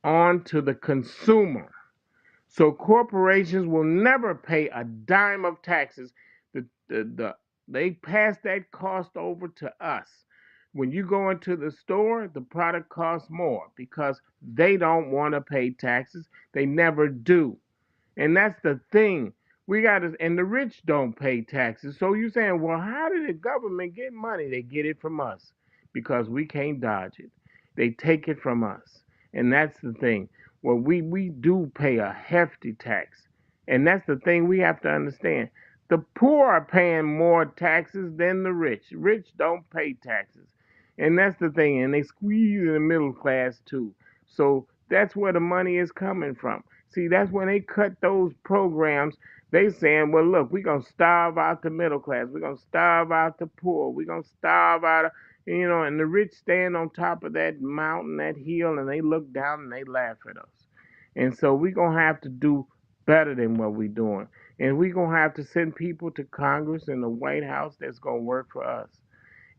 on to the consumer. So corporations will never pay a dime of taxes. They pass that cost over to us. When you go into the store, the product costs more because they don't want to pay taxes. They never do. And that's the thing. We got to, and the rich don't pay taxes. So you saying, well, how did the government get money? They get it from us because we can't dodge it. They take it from us. And that's the thing. Well, we do pay a hefty tax. And that's the thing we have to understand. The poor are paying more taxes than the rich. Rich don't pay taxes. And that's the thing. And they squeeze in the middle class too. So that's where the money is coming from. See, that's when they cut those programs. They saying, well, look, we're going to starve out the middle class. We're going to starve out the poor. We're going to starve out, and the rich stand on top of that mountain, that hill, and they look down and they laugh at us. And so we're going to have to do better than what we're doing. And we're going to have to send people to Congress and the White House that's going to work for us,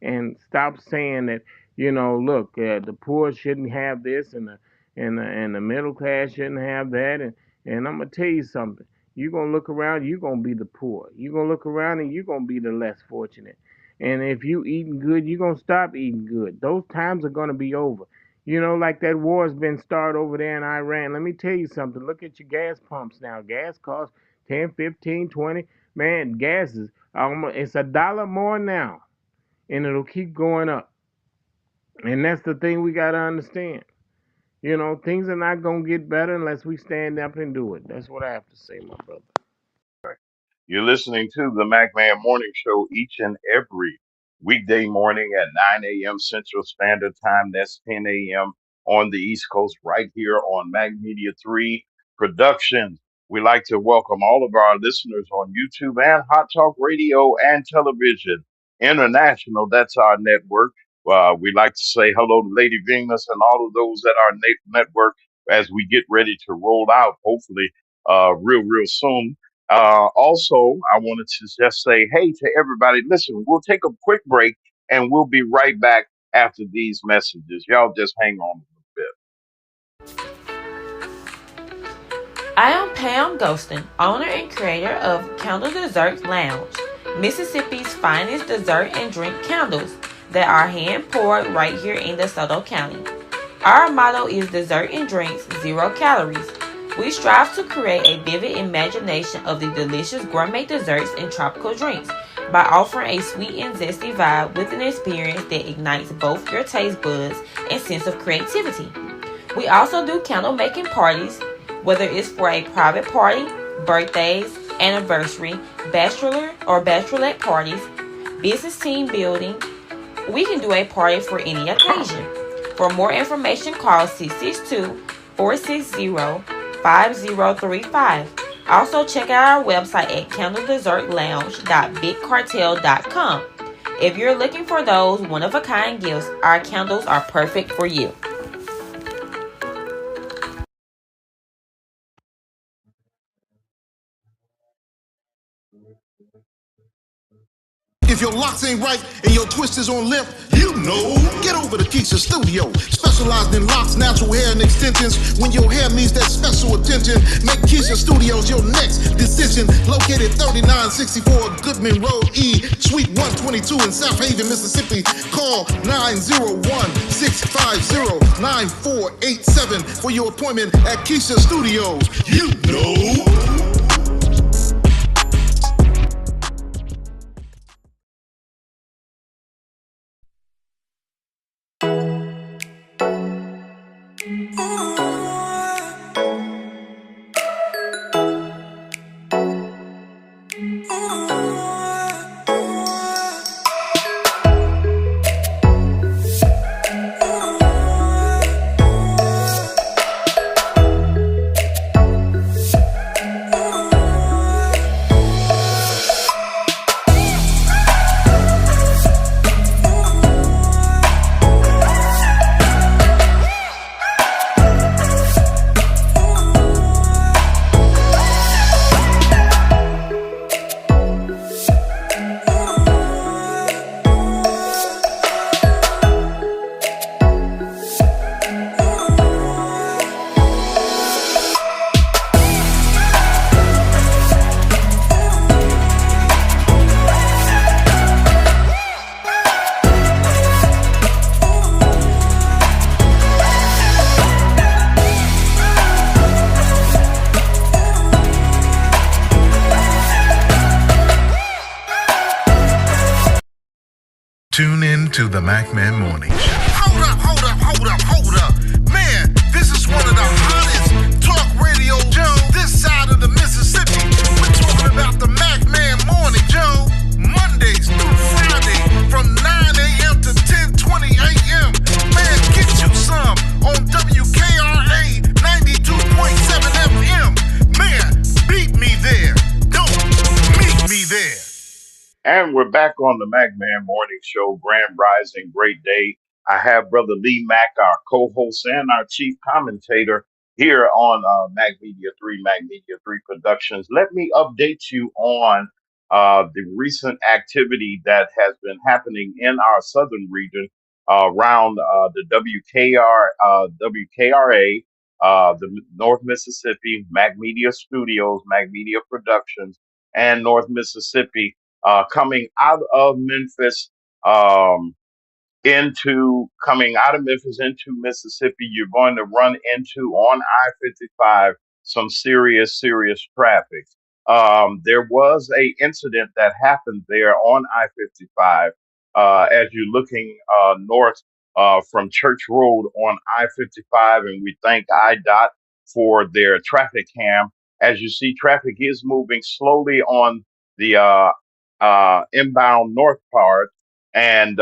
and stop saying that, look, the poor shouldn't have this, and the middle class shouldn't have that. And I'm gonna tell you something. You're gonna look around, you're gonna be the poor. You're gonna look around and you're gonna be the less fortunate. And if you eating good, you're gonna stop eating good. Those times are gonna be over. Like that war's been started over there in Iran. Let me tell you something. Look at your gas pumps now. Gas costs 10, 15, 20. Man, gas is almost, it's $1 more now, and it'll keep going up. And that's the thing we got to understand. Things are not going to get better unless we stand up and do it. That's what I have to say, my brother. You're listening to the Mac Man Morning Show each and every weekday morning at 9 a.m. Central Standard Time. That's 10 a.m. on the East Coast, right here on Mag Media 3 Productions. We like to welcome all of our listeners on YouTube and Hot Talk Radio and Television International. That's our network. We like to say hello to Lady Venus and all of those at our network as we get ready to roll out, hopefully, real soon. Also, I wanted to just say hey to everybody. Listen, we'll take a quick break and we'll be right back after these messages. Y'all just hang on a little bit. I am Pam Ghostin, owner and creator of Candle Dessert Lounge, Mississippi's finest dessert and drink candles that are hand poured right here in DeSoto County. Our motto is dessert and drinks, 0 calories. We strive to create a vivid imagination of the delicious gourmet desserts and tropical drinks by offering a sweet and zesty vibe with an experience that ignites both your taste buds and sense of creativity. We also do candle making parties, whether it's for a private party, birthdays, anniversary, bachelor or bachelorette parties, business team building. We can do a party for any occasion. For more information, call 662-460-5035. Also, check out our website at candledessertlounge.bigcartel.com. If you're looking for those one-of-a-kind gifts, our candles are perfect for you. If your locks ain't right and your twist is on limp, you know. Get over to Keisha Studio. Specialized in locks, natural hair, and extensions. When your hair needs that special attention, make Keisha Studios your next decision. Located 3964 Goodman Road E, Suite 122 in South Haven, Mississippi. Call 901-650-9487 for your appointment at Keisha Studios. You know. Tune in to the MacMan Morning Show. Hold up. Man, this is one of the hottest talk radio shows this side of the Mississippi. We're talking about the MacMan Morning Show. Mondays through Friday from 9 a.m. to 10:20 a.m. Man, get you some on WKRA 92.7 FM. Man, beat me there. Don't meet me there. And we're back on the MacMan Morning Show. Grand Rising, great day. I have Brother Lee Mack, our co-host and our chief commentator here on Mag Media 3 Productions. Let me update you on the recent activity that has been happening in our southern region around the WKRA, the North Mississippi Mag Media Studios, Mag Media Productions, and North Mississippi. Coming out of Memphis, into Mississippi, you're going to run into on I-55 some serious traffic. There was a incident that happened there on I-55 as you're looking north from Church Road on I-55, and we thank IDOT for their traffic cam. As you see, traffic is moving slowly on the inbound north part, and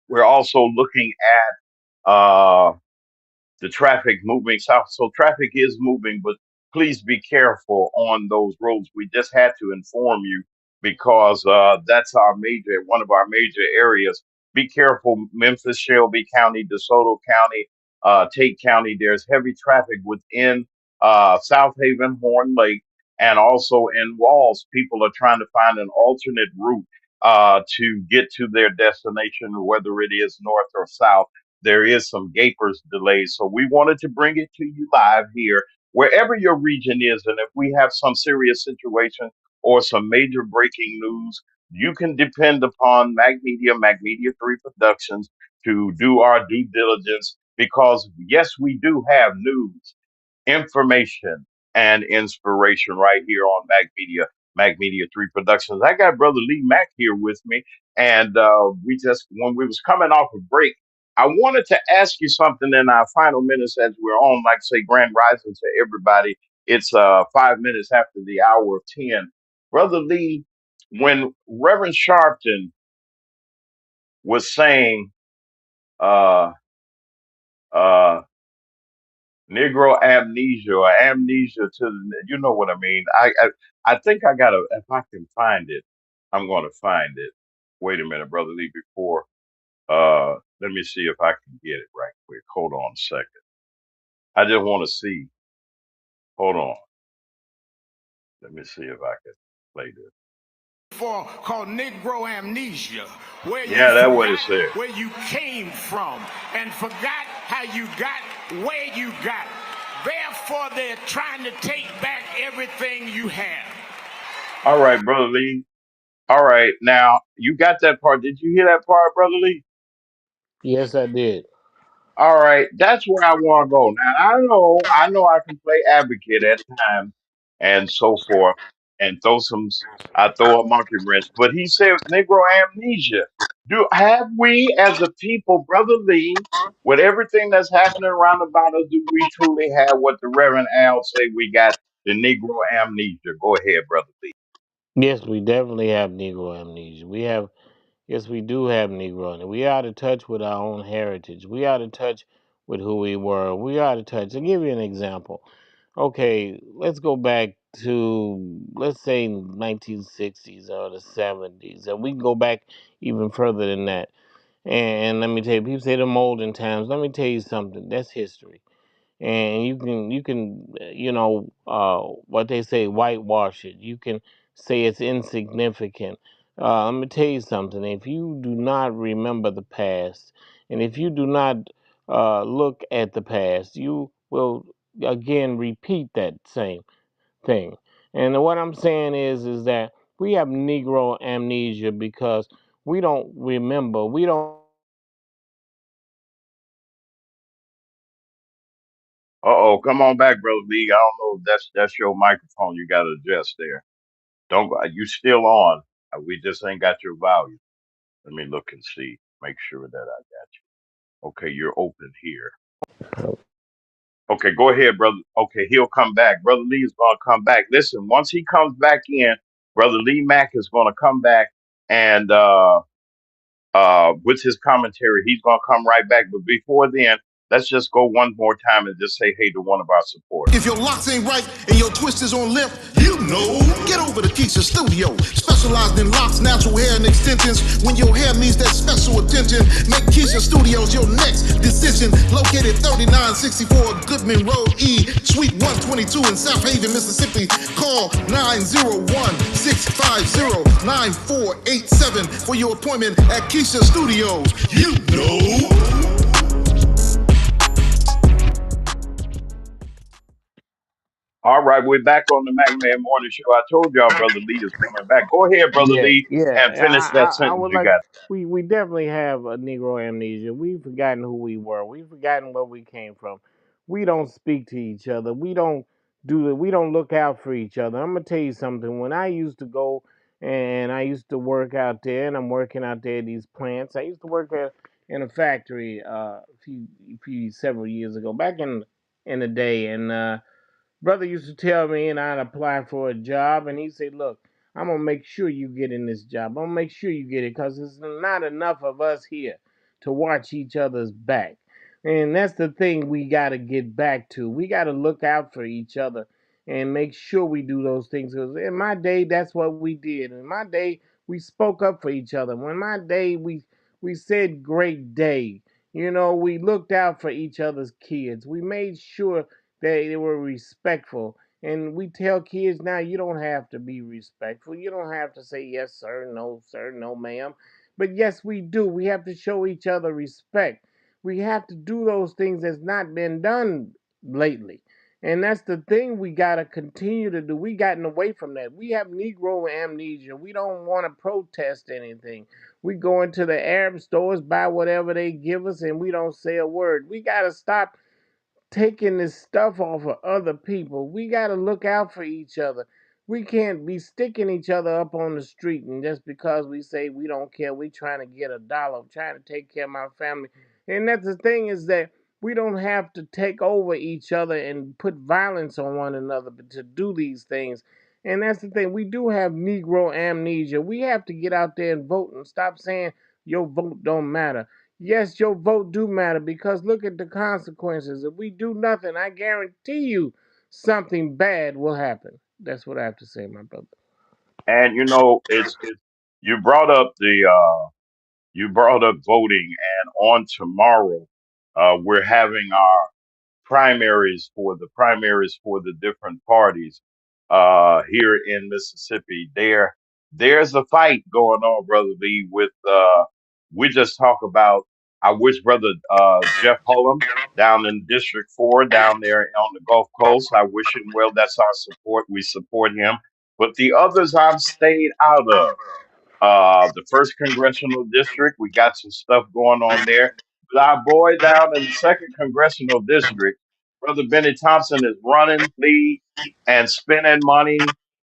we're also looking Uh, the traffic moving south. So traffic is moving, but please be careful on those roads. We just had to inform you because that's our major, one of our major areas. Be careful, Memphis, Shelby County, DeSoto County, Tate County. There's heavy traffic within South Haven, Horn Lake, and also in Walls. People are trying to find an alternate route to get to their destination, whether it is north or south. There is some gapers delays. So we wanted to bring it to you live here, wherever your region is. And if we have some serious situation or some major breaking news, you can depend upon Mag Media 3 Productions to do our due diligence because, yes, we do have news, information, and inspiration right here on Mag Media 3 Productions. I got Brother Lee Mack here with me. And we just, when we was coming off a break, I wanted to ask you something in our final minutes as we're on, like say, Grand Rising to everybody. It's 5 minutes after the hour of 10. Brother Lee, when Reverend Sharpton was saying, uh, uh, Negro amnesia or amnesia to the, you know what I mean. I think I gotta, if I can find it, I'm gonna find it. Wait a minute, Brother Lee, before let me see if I can get it right quick. Hold on a second. I just want to see. Hold on. Let me see if I can play this. For called Negro amnesia, where you Yeah, that's what forgot it said. where you came from and forgot how you got where you got. Therefore, they're trying to take back everything you have. All right, Brother Lee. All right, now you got that part. Did you hear that part, Brother Lee? Yes, I did. All right, that's where I want to go. Now I know I can play advocate at times and so forth, and throw some. I throw a monkey wrench, but he said Negro amnesia. Do have we as a people, Brother Lee, with everything that's happening around about us, do we truly have what the Reverend Al say we got the Negro amnesia? Go ahead, Brother Lee. Yes, we definitely have Negro amnesia. Yes, we do have Negro, and we are out of touch with our own heritage. We are out of touch with who we were. We are out of touch. I'll give you an example. Okay, let's go back to, let's say, 1960s or the 70s, and we can go back even further than that. And let me tell you, people say the olden times. Let me tell you something. That's history, and what they say, whitewash it. You can say it's insignificant. Let me tell you something. If you do not remember the past, and if you do not look at the past, you will again repeat that same thing. And what I'm saying is that we have Negro amnesia because we don't remember. We don't. Uh-oh, come on back, Brother Lee. I don't know if that's your microphone you got to adjust there. Don't go. You still on? We just ain't got your volume. Let me look and see. Make sure that I got you. Okay, you're open here. Okay, go ahead, brother. Okay, he'll come back. Brother Lee is gonna come back. Listen, once he comes back in, Brother Lee Mack is gonna come back and with his commentary, he's gonna come right back. But before then, let's just go one more time and just say hey to one of our supporters. If your locks ain't right and your twist is on limp, you know. Get over to Keisha Studio. Specialized in locks, natural hair, and extensions. When your hair needs that special attention, make Keisha Studios your next decision. Located 3964 Goodman Road E, Suite 122 in South Haven, Mississippi. Call 901-650-9487 for your appointment at Keisha Studios. You know. All right, we're back on the Mac Man Morning Show. I told y'all Brother Lee is coming back. Go ahead, Brother Yeah, Lee, and yeah. finish that I sentence would you like. got. We definitely have a Negro amnesia. We've forgotten who we were. We've forgotten where we came from. We don't speak to each other. We don't do it. We don't look out for each other. I'm gonna tell you something. When I used to go and I used to work out there, and I'm working out there at these plants. I used to work in a factory several years ago, back in the day, and brother used to tell me, and I'd apply for a job, and he'd say, "Look, I'm gonna make sure you get in this job. I'm gonna make sure you get it, because there's not enough of us here to watch each other's back. And that's the thing we got to get back to. We got to look out for each other and make sure we do those things. Because in my day, that's what we did. In my day, we spoke up for each other. When my day, we said great day. You know, we looked out for each other's kids. We made sure that they were respectful. And we tell kids now, you don't have to be respectful. You don't have to say yes, sir, no, ma'am. But yes, we do. We have to show each other respect. We have to do those things that's not been done lately. And that's the thing we got to continue to do. We gotten away from that. We have Negro amnesia. We don't want to protest anything. We go into the Arab stores, buy whatever they give us, and we don't say a word. We got to stop taking this stuff off of other people. We got to look out for each other. We can't be sticking each other up on the street, and just because we say we don't care, we trying to get a dollar, trying to take care of my family. And that's the thing is that we don't have to take over each other and put violence on one another but to do these things. And that's the thing. We do have Negro amnesia. We have to get out there and vote and stop saying your vote don't matter. Yes, your vote do matter because look at the consequences. If we do nothing, I guarantee you something bad will happen. That's what I have to say, my brother. And you know, it's you brought up you brought up voting, and on tomorrow, we're having our primaries for the different parties here in Mississippi. There's a fight going on, brother Lee. With we just talk about. I wish brother Jeff Hullum down in District 4 down there on the Gulf Coast. I wish him well. That's our support. We support him. But the others I've stayed out of the first congressional district. We got some stuff going on there. But our boy down in the second congressional district, Brother Benny Thompson, is running lead and spending money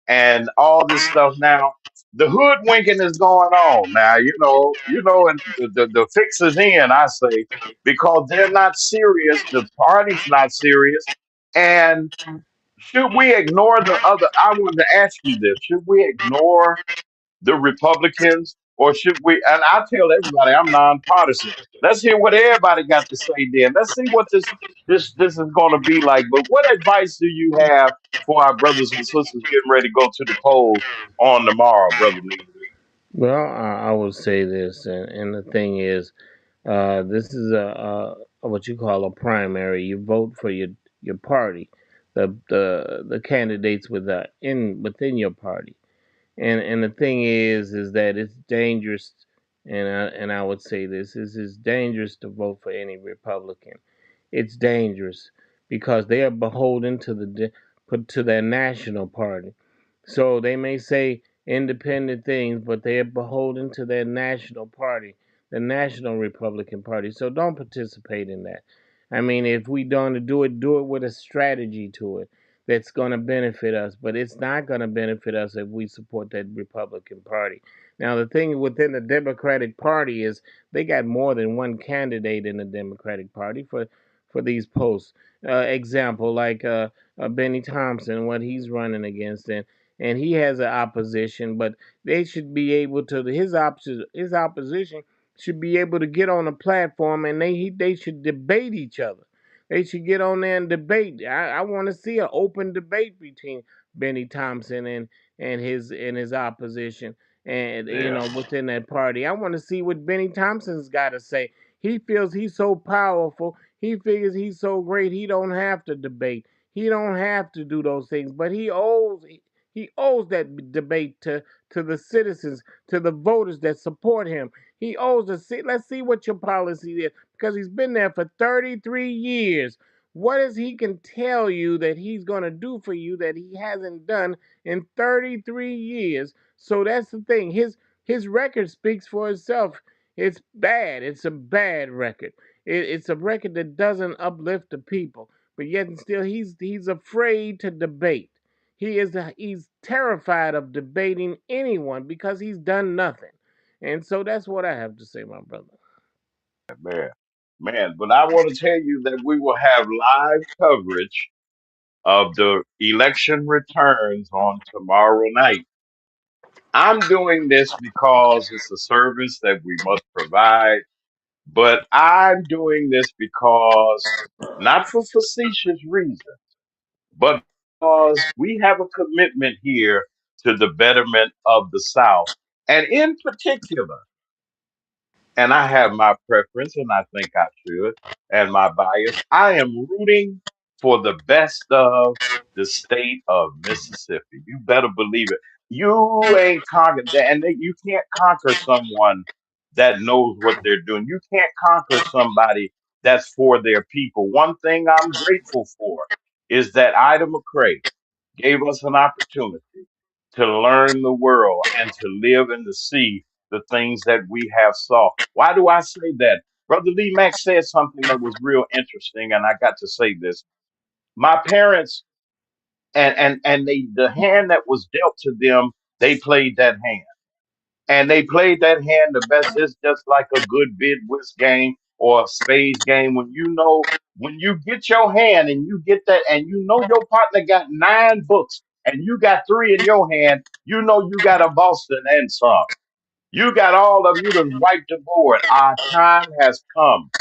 and all this stuff. Now, the hoodwinking is going on. Now, and the fix is in, I say, because they're not serious. The party's not serious. And should we ignore the other? I wanted to ask you this. Should we ignore the Republicans, or should we? And I tell everybody I'm nonpartisan. Let's hear what everybody got to say. Then let's see what this is going to be like. But what advice do you have for our brothers and sisters getting ready to go to the polls on tomorrow, brother Lee? Well, I will say this, and the thing is, this is a what you call a primary. You vote for your party, the candidates within your party. And the thing is that it's dangerous, and I would say this is it's dangerous to vote for any Republican. It's dangerous because they are beholden to put to their national party. So they may say independent things, but they are beholden to their national party, the National Republican Party. So don't participate in that. I mean, if we don't do it with a strategy to it that's going to benefit us. But it's not going to benefit us if we support that Republican Party. Now, the thing within the Democratic Party is they got more than one candidate in the Democratic Party for these posts. Example like Benny Thompson, what he's running against, and he has an opposition, but they should be able to his opposition should be able to get on a platform and they should debate each other. They should get on there and debate. I want to see an open debate between Benny Thompson and his opposition, and Yeah, within that party. I want to see what Benny Thompson's got to say. He feels he's so powerful. He figures he's so great. He don't have to debate. He don't have to do those things. But he owes that debate to the citizens, to the voters that support him. He owes the. Let's see what your policy is because he's been there for 33 years. What is he can tell you that he's going to do for you that he hasn't done in 33 years? So that's the thing. His record speaks for itself. It's bad. It's a bad record. It's a record that doesn't uplift the people. But yet and still he's afraid to debate. He's terrified of debating anyone because he's done nothing. And so that's what I have to say, my brother. man, man. But I want to tell you that we will have live coverage of the election returns on tomorrow night. I'm doing this because it's a service that we must provide but I'm doing this because not for facetious reasons, but because we have a commitment here to the betterment of the South. And in particular, and I have my preference, and I think I should, and my bias. I am rooting for the best of the state of Mississippi. You better believe it. You ain't conquered that, and you can't conquer someone that knows what they're doing. You can't conquer somebody that's for their people. One thing I'm grateful for is that Ida McRae gave us an opportunity to learn the world and to live and to see the things that we have saw. Why do I say that? Brother Lee Mack said something that was real interesting, and I got to say this. My parents and the hand that was dealt to them, they played that hand. And they played that hand the best. It's just like a good bid whist game or a spades game. When you get your hand and you get that, and you know your partner got 9 books and you got 3 in your hand, you know you got a Boston and some. You got all of you to wipe the board. Our time has come.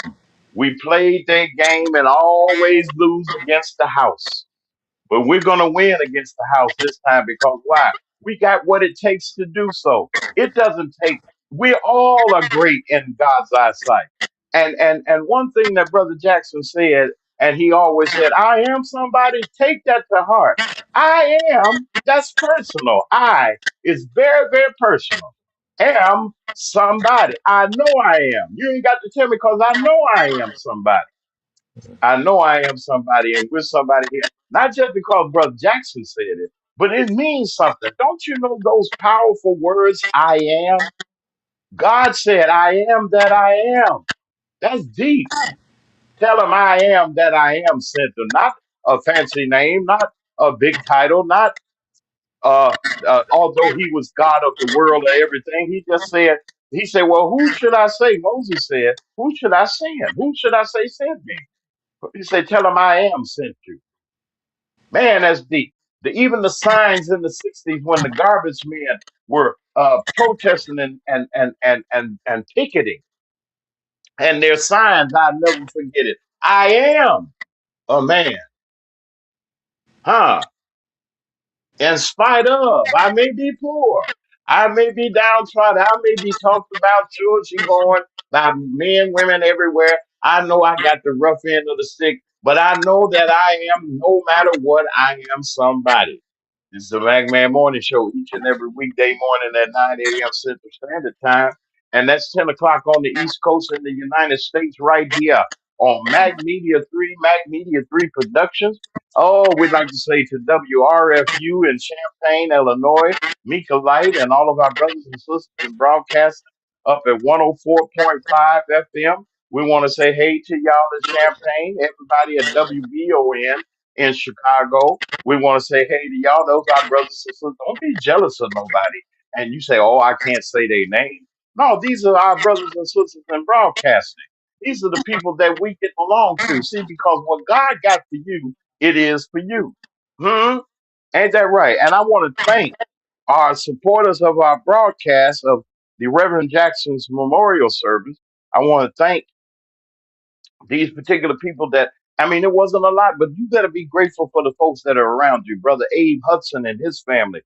We played that game and always lose against the house. But we're going to win against the house this time because why? We got what it takes to do so. It doesn't take, we all are great in God's eyesight. And one thing that Brother Jackson said, and he always said, I am somebody, take that to heart. I am, that's personal. I is very, very personal. Am somebody. I know I am. You ain't got to tell me because I know I am somebody. I know I am somebody and we're somebody here. Not just because Brother Jackson said it, but it means something. Don't you know those powerful words, I am? God said, I am that I am. That's deep. Tell him I am that I am sent him. Not a fancy name, not a big title, not uh, although he was God of the world or everything, he said, well, who should I say? Moses said, who should I send? Who should I say sent me? He said, tell him I am sent you. Man, that's deep. Even the signs in the 60s when the garbage men were protesting and picketing, and their signs, I'll never forget it. I am a man, huh? In spite of, I may be poor, I may be downtrodden, I may be talked about, children going by men, women everywhere. I know I got the rough end of the stick, but I know that I am, no matter what, I am somebody. This is the Mac Man Morning Show each and every weekday morning at 9 a.m. Central Standard Time. And that's 10 o'clock on the East Coast in the United States right here on Mac Media 3 Productions. Oh, we'd like to say to WRFU in Champaign, Illinois, Mika Light, and all of our brothers and sisters in broadcasting up at 104.5 FM. We want to say hey to y'all in Champaign, everybody at WBON in Chicago. We want to say hey to y'all. Those are our brothers and sisters. Don't be jealous of nobody. And you say, oh, I can't say their name. No, these are our brothers and sisters in broadcasting. These are the people that we can belong to. See, because what God got for you, it is for you. Hmm? Ain't that right? And I want to thank our supporters of our broadcast of the Reverend Jackson's memorial service. I want to thank these particular people that, I mean, it wasn't a lot, but you better be grateful for the folks that are around you. Brother Abe Hudson and his family,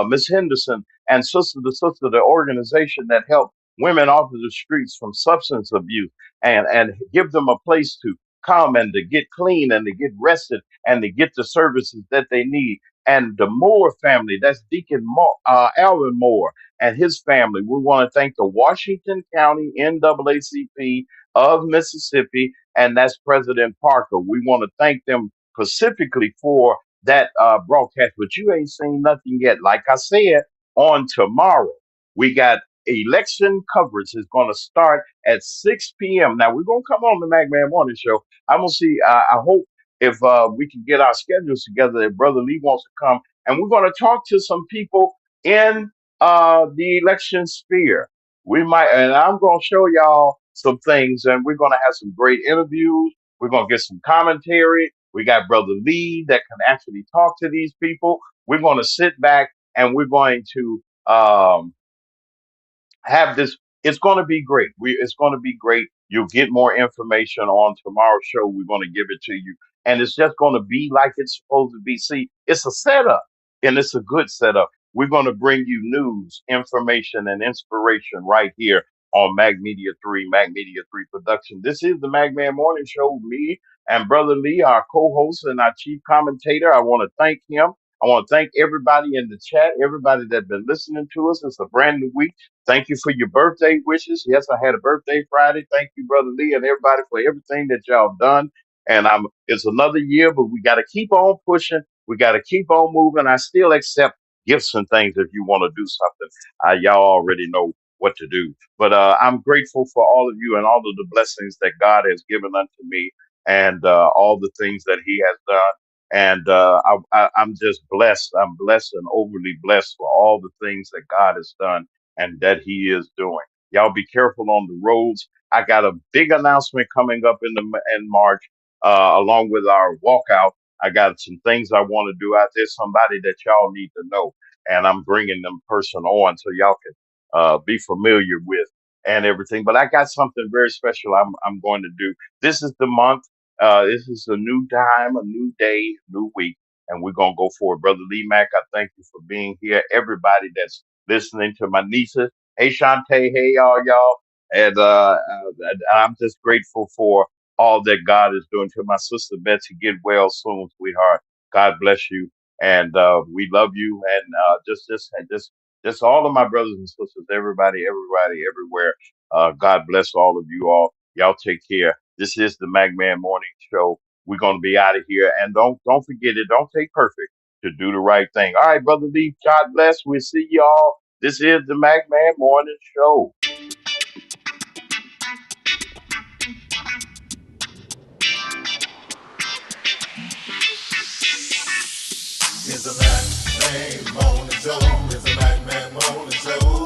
Miss Henderson, and Sister, the organization that helped women off of the streets from substance abuse and give them a place to come and to get clean and to get rested and to get the services that they need. And the Moore family, that's Deacon Moore, Alvin Moore and his family. We want to thank the Washington County NAACP of Mississippi, and that's President Parker. We want to thank them specifically for that broadcast, but you ain't seen nothing yet. Like I said, on tomorrow, we got election coverage is going to start at 6 p.m. Now, we're going to come on the Mac Man Morning Show. I'm going to see, I hope if we can get our schedules together, if Brother Lee wants to come, and we're going to talk to some people in the election sphere. We might, and I'm going to show y'all some things, and we're going to have some great interviews. We're going to get some commentary. We got Brother Lee that can actually talk to these people. We're going to sit back and we're going to have this. It's going to be great. It's going to be great. You'll get more information on tomorrow's show. We're going to give it to you. And it's just going to be like it's supposed to be. See, it's a setup and it's a good setup. We're going to bring you news, information, and inspiration right here on Mag Media 3, Mag Media 3 production. This is the Magman Morning Show. Me and Brother Lee, our co-host and our chief commentator. I want to thank him. I want to thank everybody in the chat, everybody that's been listening to us. It's a brand new week. Thank you for your birthday wishes. Yes, I had a birthday Friday. Thank you, Brother Lee, and everybody for everything that y'all done. And it's another year, but we got to keep on pushing. We got to keep on moving. I still accept gifts and things if you want to do something. Y'all already know what to do. But I'm grateful for all of you and all of the blessings that God has given unto me and all the things that He has done. And I'm just blessed. I'm blessed and overly blessed for all the things that God has done and that He is doing. Y'all be careful on the roads. I got a big announcement coming up in March, along with our walkout. I got some things I want to do out there. Somebody that y'all need to know, and I'm bringing them person on so y'all can be familiar with and everything. But I got something very special I'm going to do. This is the month. This is a new time, a new day, new week, and we're gonna go for it. Brother Lee Mack, I thank you for being here. Everybody that's listening to my nieces. Hey Shantae, hey y'all. And I'm just grateful for all that God is doing. To my sister Betsy, get well soon, sweetheart. God bless you. And we love you. And just all of my brothers and sisters, everybody, everywhere. God bless all of you all. Y'all take care. This is the Magman Morning Show. We're gonna be out of here. And don't forget it. Don't take perfect to do the right thing. All right, Brother Lee, God bless. We'll see y'all. This is the Magman Morning Show. It's a Mac Man Morning Show. It's a Mac Man Morning Show.